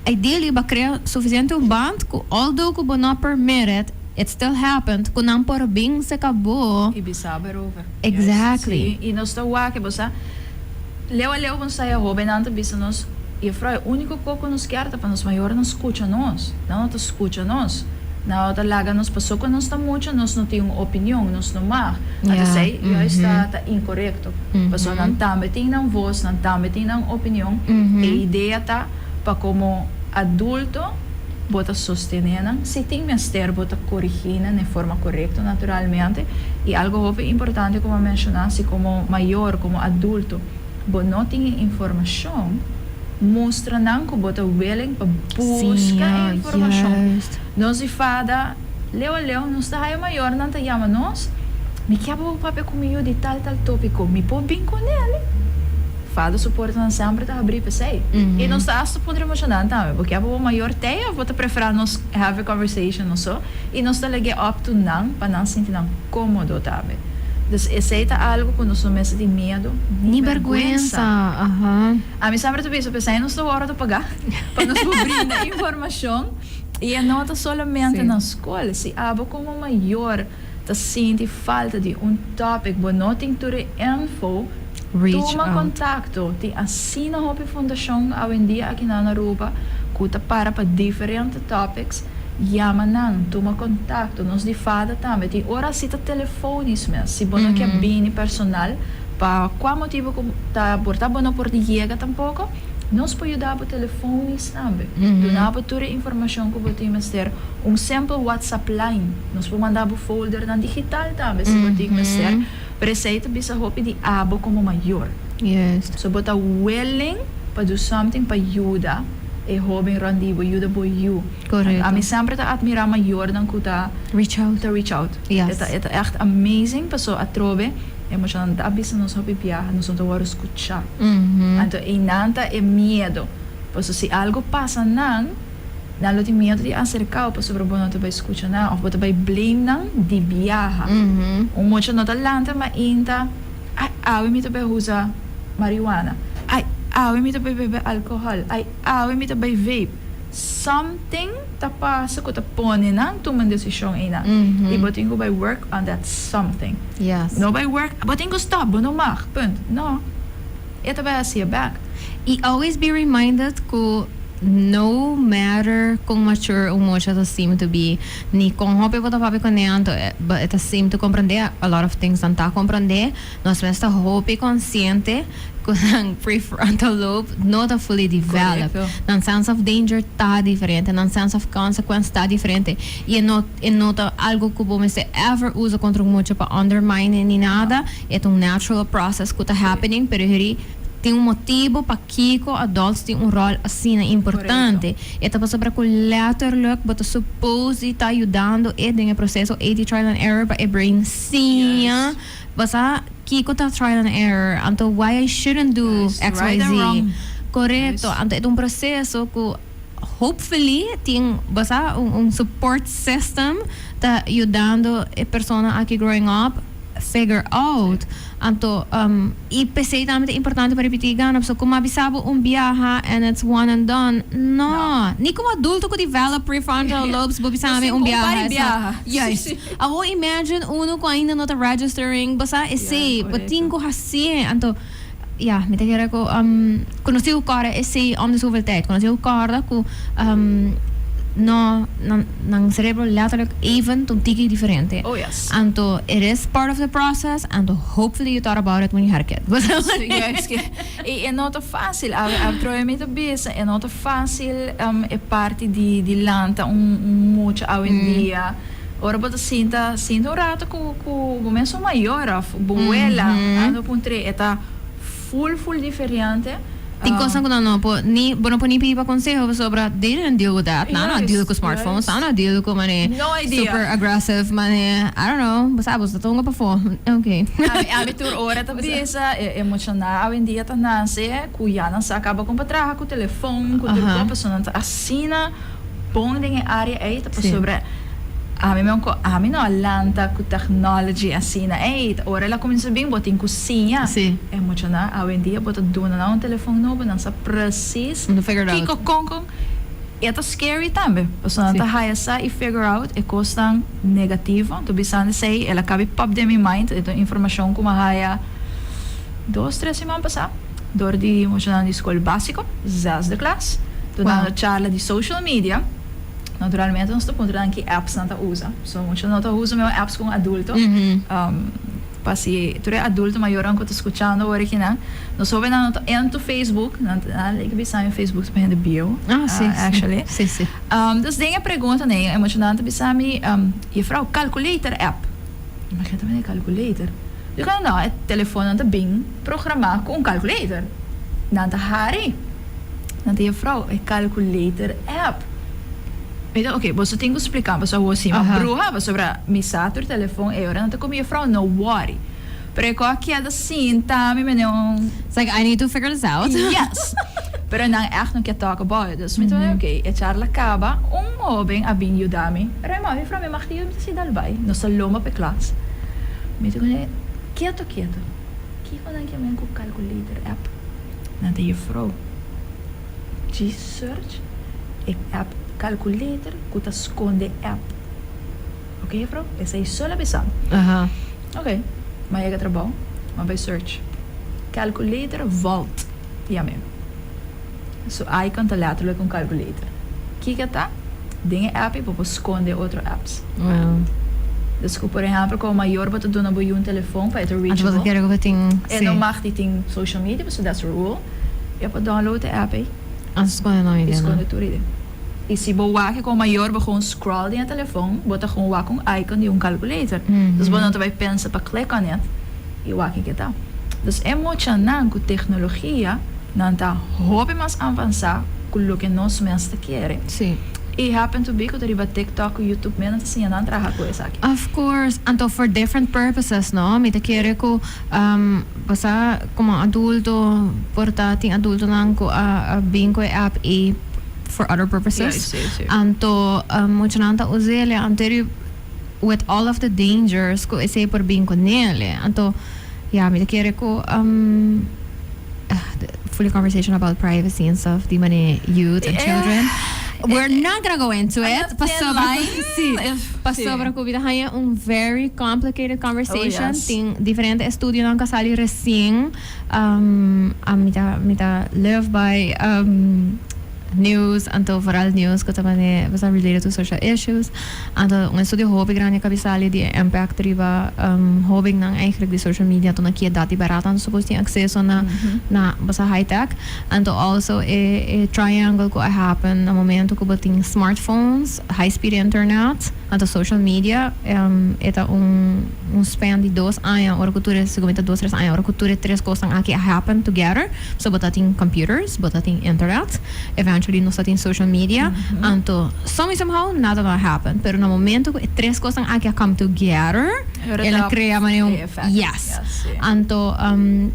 A: Ideally, ba criar suficiente band, although ko ba not permitted, it still happened, kung não por bing se acabou.
B: Ibisaber over.
A: Exactly.
B: E nós tá wake, bosa. Leo com saia hoben anta bisa nos. E froi, único coco nos querta para nos maior não escuta nós, não te escuta nós. Na talaga nos passou que nós muito nós não temos opinião nós não mar até sei já está incorreto passou não também tem não voz não também tem não opinião e a ideia tá para como adulto bota sostener se tem mestre bota corrigir de forma correta naturalmente e algo importante como mencionar se como maior como adulto bota não tem informação mostra nang ko bota willing pa busca informação.
A: Yes.
B: Nós de fada, leo, nós está aí maior, não tá chama nós. Me quer o papel comigo de tal tópico, me pôr bem com ele. Fada suporta não sempre tá abrir para sei. E nós está a ponto emocionante também, porque a maior teia, vou preferir nós have a conversation não só, e nós está lege up to não, para não sentir não cômodo também. Dus aceita algo quando nós somos de medo,
A: Ni vergüenza. Ajá.
B: A mim sempre tu pensa, nós está hora de pagar, para nós brindar informação. E não está somente na escola, se abo como maior, tá sente falta de topic, but não tem tudo info, toma contato, te assina a fundação hoje em dia aqui na Aruba, que tá para diferentes topics, chama não, toma contato, nós de fada também, tem hora cita telefones mesmo, se você quer bem personal, para qual motivo tá portar bom por chega tampouco, nós podemos ajudar por telefones também. Donar por toda a informação que podemos ter. Simple WhatsApp line. Nós podemos mandar por folder na digital também. Se podemos ter. Preceita bisa hopi de abo como maior.
A: Yes.
B: So, bota willing para do something para ajudar. E hobby randivo, ajuda por you.
A: Correto.
B: A mim sempre tá admirar maior dan que tá
A: Reach out. Yes.
B: Esta é echt amazing. Pessoa a trove. Emocionante, a bisa nos hopi viaja, nos não vamos escuchar. Então, e nanta é medo. Pois se algo passa não tem medo de acercar, pois sobre bom não te vai escuchar não, ou te vai blame não de viaja. Muito não tá lanta, mas ainda, eu me te vai usar marihuana. Eu me te vai beber álcool. Eu me te vai vape. Something ta passa ko ta pone nang tuman desisyon ina. Ibotin ko by work on that something.
A: Yes.
B: No by work, botin ko stop, no mak, punt. No. Ito ba siya back.
A: E always be reminded ko no matter kung mature o mo siya seem to be, ni kung hope po papi ko neanto, but it seem to comprender a lot of things não tá comprender, nós está hope consciente kung prefrontal lobe not fully developed. Nan sense of danger tá diferente, nan sense of consequence tá diferente. E nota algo que você ever usa contra um mocho para undermine ni nada, é um natural process que tá happening, pero tem motivo para que os adultos têm rol assim importante. E tá sobre que letterlijk, but suppose está ajudando e tem o processo de trial and error para brain sim. Basta kiko ta trial and error anto why I shouldn't do X,
B: right
A: Y, Z. Correto.
B: Yes.
A: Anto é um processo que hopefully tem basta support system tá ajudando a persona aqui growing up figure out. Anto, e pensei também é importante para repetir ganap. So, kung mabisabo biyaha and it's one and done, no. Ni como adulto ko develop prefrontal lobes, bobisame biyaha. Yes. Ako imagine, uno ko ainda not registering, basta essay, pating ko hasi. Anto, me tegera ko, conheci o cara, essay, om de zoveel tijd. Conheci o cara ko, no, ng cerebro letterlijk even tiki diferente.
B: Oh yes.
A: Anto, it is part of the process, and hopefully you thought about it when you had a kid.
B: Yes, e not fácil. A troia me bisa, é not fácil é parte de lanta muito hoje em dia. Ora bota sinta rato com começo maior, buela, ando puntre eta full diferente.
A: Tem coisa que não po ni pipa consejo sobre they didn't deal with that. Não deal com smartphones, não deal com super aggressive, I don't know, basta tunga pa fo. Okay.
B: A tur ora ta bisa emocional em dia ta nase, kuya nang sa acaba com patraha com telefone, com tudo pessoa ta assina bonding área aí ta sobre a mim não alanta com technology assim na ora ela começa bem botar cozinha é muito na hoje em dia botar dona na telefone novo não sabe preciso
A: Kiko
B: com é tá scary também pessoa tá high sa e figure out é coisa negativa tu bisando sei ela cabe pop de minha mind então informação como high 2-3 semanas passar dor de emocional de escola básico 6 de classe dona charla de social media. Naturalmente, nós estamos encontrando que apps não usa. So, muitos não usam meus apps com adulto. Para se tu é adulto maior que está escutando agora que não. Nós só vemos no Facebook, não que bisa no Facebook para a bio.
A: Sim.
B: Actually.
A: Sim.
B: Então, tem a pergunta, né? Emocionante bisa me e frau calculator app. Mas que também é calculator. Eu não, é telefone não bem programar com calculator. Não tá hari. nanti vrouw, een calculator app. Weet je, oké, você tem que explicar, você vai assim, mas bruxa, você vai me satur telefone, eu não te como vrouw, no worry. Pero eu aqui é assim, tá, me meneu.
A: It's like, I need to figure this out.
B: Yes. Pero nang echt nog keer talk about it. Dus met oké, het jaar la kaba, hobing abin yudami. Pero ma, vrouw, me mag die om te zien dalbij. No saloma pe klas. Met ik quieto. Kiko dan que men calculator app. Nanti je vrouw. G-search, ik app calculator, kuta esconde app. Oké, vrouw? Essa é só a opção. Ok, mas é que trabalho, mas vai search. Calculator Vault. Ja, mesmo. So, aí conta letterlijk um calculator. Kika tá, dingen app, para esconder outros apps.
A: Wow.
B: Dus, por exemplo, com o maior wat te doen op je telefoon, para het reachable.
A: Wat quero que tem.
B: En dan mag die ting social media, so that's the rule. Je hebt download de app,
A: Esconde não ideia.
B: Esconde tudo aí. E se você com o maior, você gewoon scroll die telefoon, você gewoon wacht um icon de calculator. Dus você não vai pensar para clicar net, e wacht que tá. Dus é muito nan com tecnologia, não tá hobby mais avançar com o que nós mesmos querem.
A: Sim.
B: E happen to be que eu TikTok, YouTube, menos assim, não trabalha com isso aqui.
A: Of course, and for different purposes, no? Me te quiere ko basta como adulto, portating adulto nang ko being ko app e for other purposes.
B: Yes.
A: Anto mucho nanta usele anteri with all of the dangers ko ese por being ko nele. Anto yeah, me te quiere ko fully conversation about privacy and stuff, di mani youth and children. We're not gonna go into it. Pasobra ko bitahan very complicated conversation. Ting diferente estudio nang kasali recien mita live by news anto vooral news ko tamane was related to social issues anto un estudio hobby grande kabisali di impact riba hobby nang eigenlijk di social media to nakia dati baratan supposed di accesso na basta high tech anto also a triangle ko happen na momento ko bating smartphones high speed internet anto social media eta un span di 2 anos ora cultura seguramente 2-3 anos ora cultura 3 coisas aqui happen together so botating computers botating internet eventually no stating social media anto somehow nada vai happen pero no momento que 3 coisas aqui come together ela crea yes anto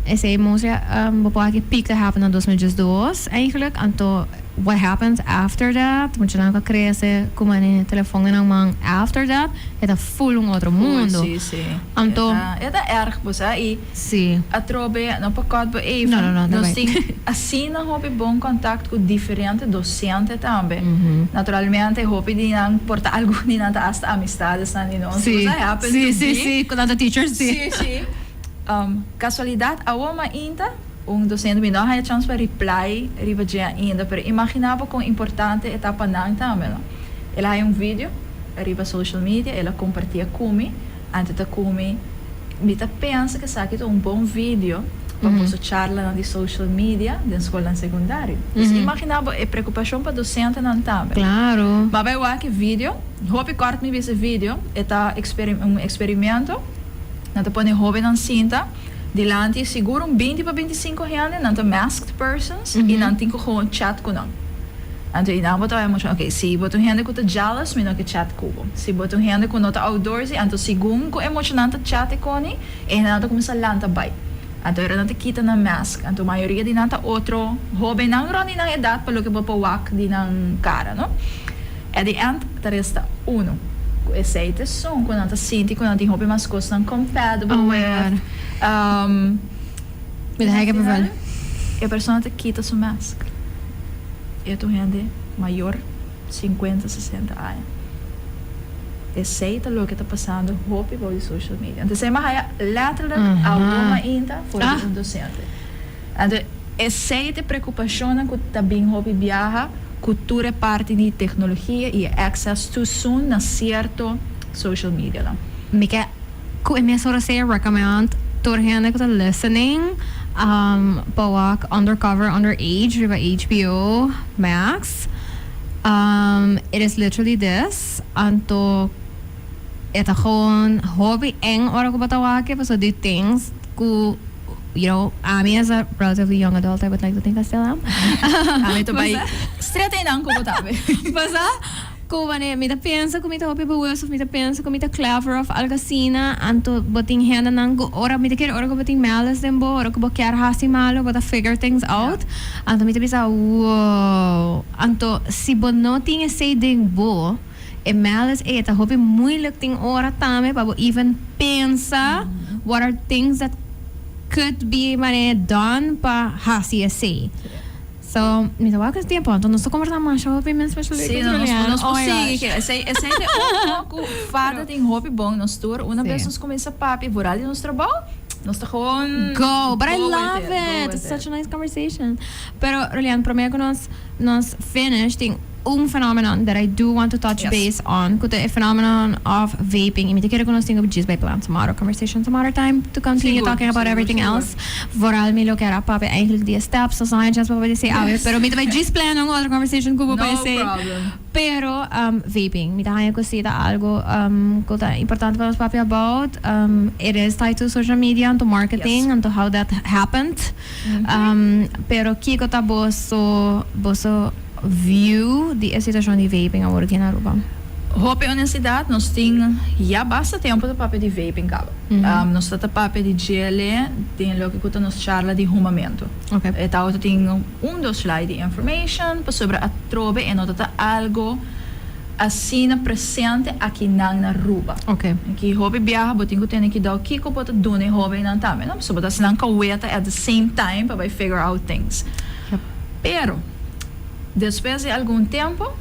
A: essa emoção pode peak that happen in 2012 eigenlijk anto what happens after that moet je dan crea se como een telefoon en man after that het full outro mundo anto
B: é erg bosa e
A: sim
B: a trobe no pacote be even nós tem assim não houve bom contato com diferentes docentes também naturalmente houve de não portar algo de não hasta amistades não não
A: sim com os teachers
B: sim casualidade a uma ainda docente me não a chance para reply riba dia ainda pero imaginava com importante etapa não também ela é vídeo riba social media ela compartilha comigo antes de comigo me tá pensa que sabe que bom vídeo para você charla na social media da escola secundária imaginava é preocupação para docente não também
A: claro
B: mas vai lá que vídeo hope corta me esse vídeo é experimento não te põe hobby na cinta dilante seguro 20 para 25 anos não te masked persons e não tem gewoon chat com não então e não botar emoção ok se botar gente com jealous me não que chat com se botar gente com nota outdoorsy então segundo com emocionante chat com ni e não começa lanta vai então era não te quita na mask então maioria de nanta outro hobby não roni na edad para lo que bopa wak di nang cara no at the end resta uno esse som quando nanta sinti quando nanta hobby mas coisas não compatible with
A: me deja que provar
B: a pessoa te quita sua máscara e tu gente maior 50, 60 anos aceita o que está passando hobby por social media então se mais letterlijk alguma ainda for um docente então aceita preocupação com também hobby viaja cultura parte de tecnologia e access to soon na certo social media lá
A: Mika ku emisora say recommend torhene ko listening pawak undercover underage riba HBO Max it is literally this anto eta gewoon hobby eng ora ko batawake so the things ku you know, me as a relatively young adult, I would like to think I still am.
B: Ito ba straight in ang kukotabi.
A: Basta, kung mita pensa, kung mita hopi bewusst of, mita pensa, kung mita clever of algacina, anto boting henda nang go, ora mita kira, ora ko boting malice din bo, ora ko bo kiara hasi malo, but figure things out. Anto mita bisa, wow. Anto, si bonoting say ding bo, e malice eta, hopi moeilijk ting ora tame, pa bo even pensa, what are things that could be done pa hasi say. So, mi tawa kasi tiempo, então nós conversamos mais sobre men especially.
B: Sim, nós conseguimos. Esse é um pouco fada tem hobby bom nós tour. Uma vez nós começa papi, vorali nos trabalho, nós tá gewoon
A: go. But I love it. It's such a nice conversation. Pero, Rolian, prometo nós finish tem phenomenon that I do want to touch base on. The phenomenon of vaping. I mean, kaya ko nós tingo just by plan tomorrow conversation tomorrow time to continue talking about everything else. Vooral me lo que era papi eigenlijk die steps so zijn just wat we say pero me vai just plan een other conversation ko pa say.
B: No problem.
A: Pero vaping, me tayo ko say algo importante para os papi about it is tied to social media and to marketing and to how that happened. Pero kiko ta boso view die situação de vaping agora aqui na Aruba.
B: Hope honestidade, nós temos já basta tempo de papel de vaping cabo. Nós está papel de gele, tem logo que nós charla de rumamento.
A: Okay.
B: Então tem dos slide de information sobre a trobe e nota algo assim presente aqui na Aruba.
A: Okay.
B: Que hope viaja, botin ko tem que dar o que ko pode done hope não também, não? So botas não kaweta at the same time para figure out things.
A: Yep.
B: Pero depois de algum tempo,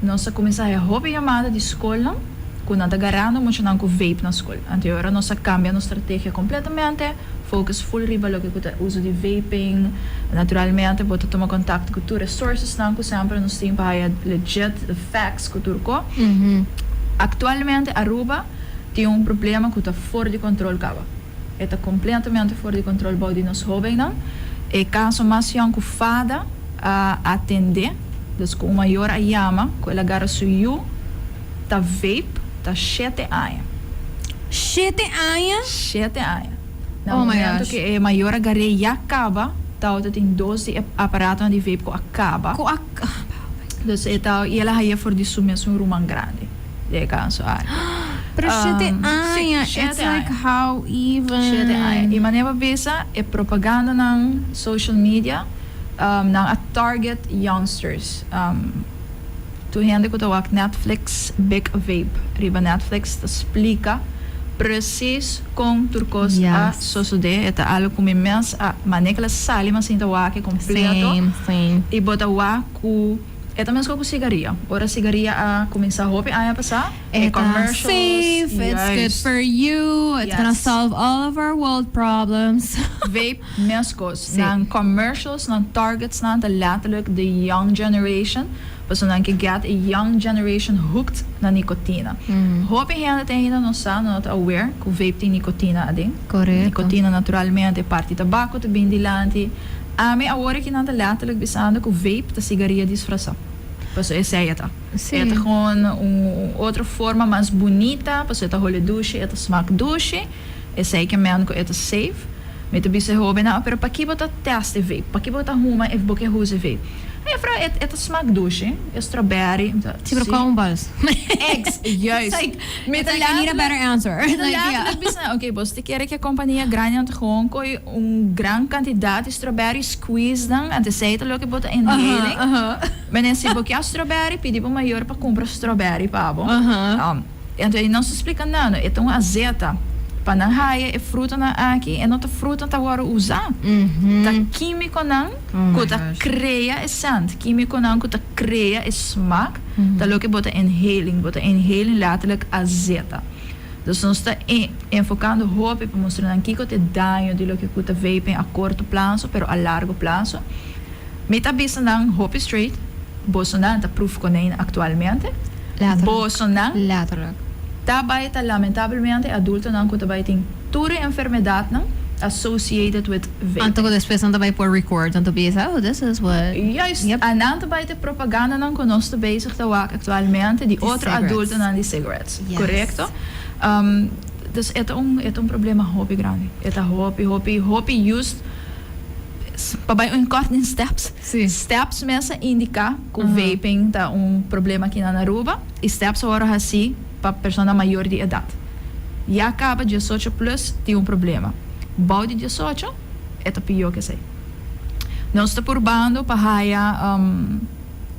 B: nós começamos a hobby chamada de escola, quando nós agarramos muito com vape na escola. Então, agora nós cambiamos nossa estratégia completamente, focus full riba lo que o uso de vaping, naturalmente, bota tomar contato com os resources, não que sempre nós temos para legit facts com turco. Atualmente, Aruba tem problema que está fora de controle cava. Está completamente fora de controle de nosso hobby, não? E caso mais young fada a atender, dus com uma maior ayama, com ela agarra suyu, tá vape, tá 7 anos.
A: 7 anos?
B: 7 anos. No
A: Oh my
B: momento
A: gosh.
B: que a maior agarra já acaba, tá outra tem 12 aparatos de vape que acaba. Dus e ela aí for de sumir um rumang grande. De caso
A: Pero 7 anos, it's like how even...
B: 7 anos. E maneira bisa é propaganda ng social media, ng a target youngsters. Tu hende ko tawag Netflix Big Vape. Riba Netflix explica precies kung turcos a suceder. Eta algo como imenso a manekla sali mas tawag que completo.
A: Same.
B: E botawa ku eta mesmo com cigaria. Ora cigaria a começar a roupa a passar.
A: Commercials. Safe, it's good for you. It's gonna solve all of our world problems.
B: Vape mescos. Nang commercials, nang targets na letterlijk the young generation. Pas nang get a young generation hooked na nicotina. Hope hende ainda não está not aware que o vape tem nicotina ading.
A: Correto.
B: Nicotina naturalmente parte tabaco te bindilante. A hora que não está letterlijk besando que o vape da cigaria disfraça. Pues essa é ela. É gewoon outra forma mais bonita, pues esta hole douche, esta smaak douche. Essa é que men ko esta safe. Met de bisse hobe na, pero pa kibo ta teste vape. Pa kibo ta huma e boke huse vape. Aí eu falei, esta smaak douche, strawberry.
A: Tipo combos.
B: Eggs, juist.
A: Met I need a better answer.
B: Ok, pues te quer que a companhia ganha gewoon coi gran quantidade de strawberry squeeze dan, en te sei te lo que bota inhaling. Men se boke a strawberry, pedi pro maior para comprar strawberry, pabo. Então ele não se explica nada, é tão azeta. Panahaya é fruta na aqui, é nota fruta tá agora usar. Tá químico não, que tá cria é sant, químico não que tá cria é smaak, tá lo que bota inhaling letterlijk azeta. Dus nós está enfocando hope para mostrar aqui que tem dano de lo que cuta vaping a curto prazo, pero a largo prazo. Meta bisa não hope straight, Bolsonaro tá proof com ele atualmente. Bolsonaro daarbij lamentavelmente adultos não daarbij tem toda enfermidade não associated with vaping.
A: Anto ko después não daarbij por record, anto bisa, oh, this is what.
B: Juist. En não daarbij de propaganda não que nós bezig te waken actualmente die outro adultos não die cigarettes. Correcto? Dus ito un problema hopi grande. Ito hopi used pabay un kort in steps.
A: Sim.
B: Steps mesa indica que vaping tá problema aqui na Aruba. E steps ora assim para pessoa maior de idade. E acaba 18 plus tem problema. Bau de 18 é pior que sei. Nós estamos probando para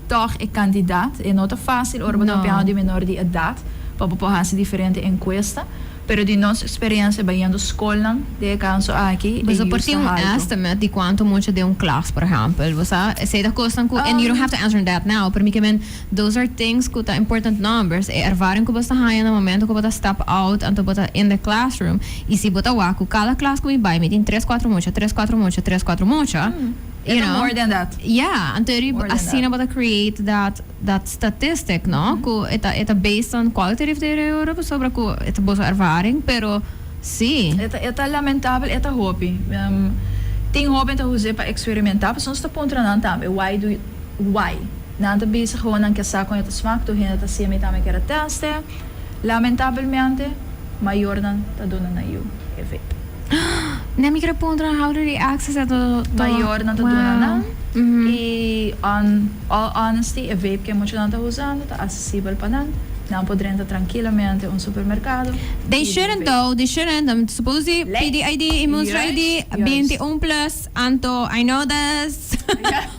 B: toch é candidato e não é fácil ora para de menor de idade para fazer diferente encuesta. Pero di nossa experiência bayando escola de canso aqui
A: Você pode ter estimate de quanto muito de class, por exemplo. Você sei da coisa and you don't have to answer that now, pero those are things que tá important numbers. E ervaring que você haya no momento que você step out and você in the classroom. E se você waku cada class que me vai meeting 3-4 mucho. You know,
B: more than that.
A: Yeah, and assim about to create that statistic, no? It's based on qualitative data sobre que it's boa ervaring, pero sim.
B: It's lamentável, it's hobby. Tem hobby te fazer para experimentar, mas nós tá pontrando também. Why? Nada bezig gewoon aan kesa kon het smaak to hin dat zie me também quer teste. Lamentavelmente, maior dan te doen na you.
A: Nem ik repondra how do they access to
B: maior dan te doen na. E on all honesty, a vape que muito não tá usando, tá acessível para não. Não poderiam tranquilamente supermercado.
A: They shouldn't. Supposedly PDID, Immune ID, 21 plus, Anto, I know this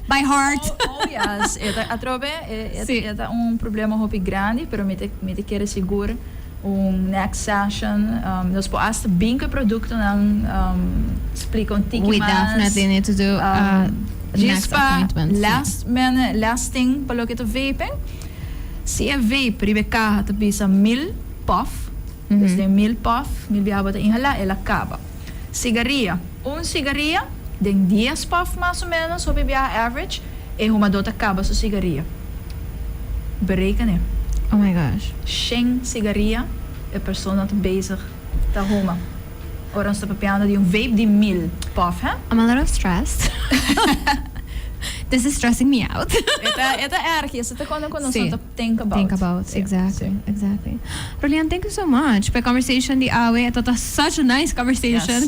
A: by heart.
B: Oh yes, atrobe, é problema hopi grande, pero me te quero seguro next session, nós podemos bem que produto não explica tiki
A: we definitely need to do next appointment.
B: Last thing, pelo que tu vaping. Se é vape, ribe carro, tu bisa 1000 puff. Dus tem 1000 puff, 1000 biaba te inhalar, ela acaba. Cigarrilha, cigarrilha, tem 10 puff mais ou menos, sobre biaba average, e uma dota acaba sua cigarrilha. Bereiken, né?
A: Oh my gosh.
B: 100 cigarrilha, a pessoa tá bezig, tá ruma. Ora, nós estamos papiando de vape de 1000 puff, hè?
A: I'm a little stressed. This is stressing me out.
B: It's erg. It's the kind of thing to think about.
A: Exactly. Brilliant. Thank you so much for the conversation. It was such a nice conversation.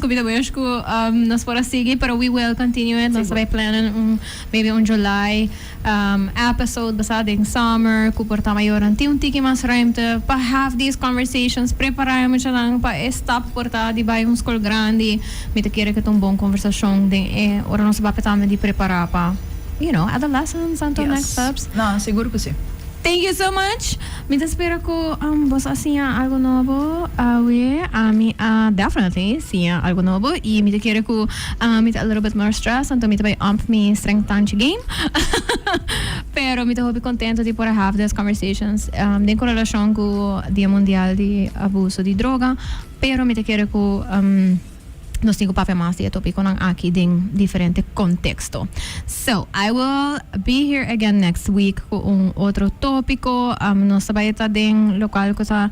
A: Nos podemos seguir, pero we will continue it. Nos vai planning maybe on July episode basado em summer. Kuporta maior um tiki mas ruimte para have these conversations. Prepararmos já lang para stop portar de vai school grande. Me te quero que tem bom conversação. Ora nós vamos petar de preparar para adolescents until next steps.
B: No, seguro que sim.
A: Thank you so much. Me espero que vos hacía algo nuevo. Definitely sí algo nuevo. Y me quiero que me a little bit more stress. Entonces me voy amp mi strength punch game. Pero me estoy contento de poder have these conversations. En correlación con el Día Mundial de Abuso de Droga. Pero me quiero que nos tengo papel más de tópico ng aquí din diferente contexto. So, I will be here again next week con otro tópico. Nos sabayta din local ko sa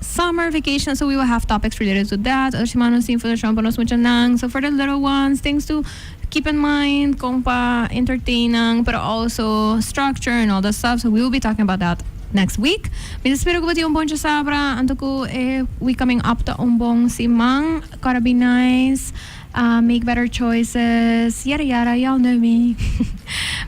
A: summer vacation, so we will have topics related to that. Shimano information pa nos mucha nang. So, for the little ones, things to keep in mind, kung pa entertaining, but also structure and all that stuff. So, we will be talking about that next week. Espero ko ba yung bon sabra anto ko we coming up to bong si Mang. Gotta be nice, make better choices, yada yada, y'all know me.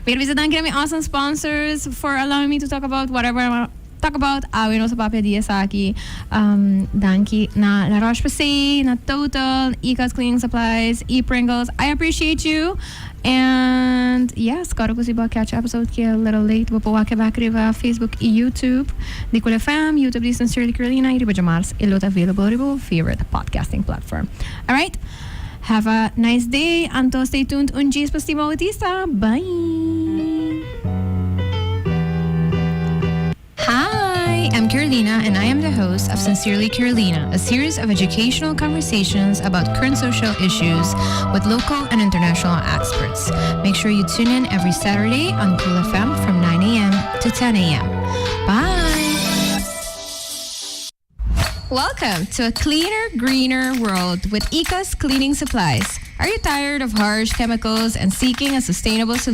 A: Pero bisa thank my awesome sponsors for allowing me to talk about whatever I want to talk about. Awin o sa papel dia sa aki. Danki na La Roche-Posay, na Total, Ika's Cleaning Supplies, E-Pringles. I appreciate you. And yes, karo ko si ba catch episode ki a little late. Wapo wake back riba Facebook e YouTube. Nicole FM, YouTube di Sincerely Carolina. Riba Jamars, ilot available riba favorite podcasting platform. All right. Have a nice day. Anto stay tuned. Unjis Pastimo Bautista. Bye. Hi, I'm Carolina, and I am the host of Sincerely Carolina, a series of educational conversations about current social issues with local and international experts. Make sure you tune in every Saturday on Cool FM from 9 a.m. to 10 a.m. Bye! Welcome to a cleaner, greener world with Ika's Cleaning Supplies. Are you tired of harsh chemicals and seeking a sustainable solution?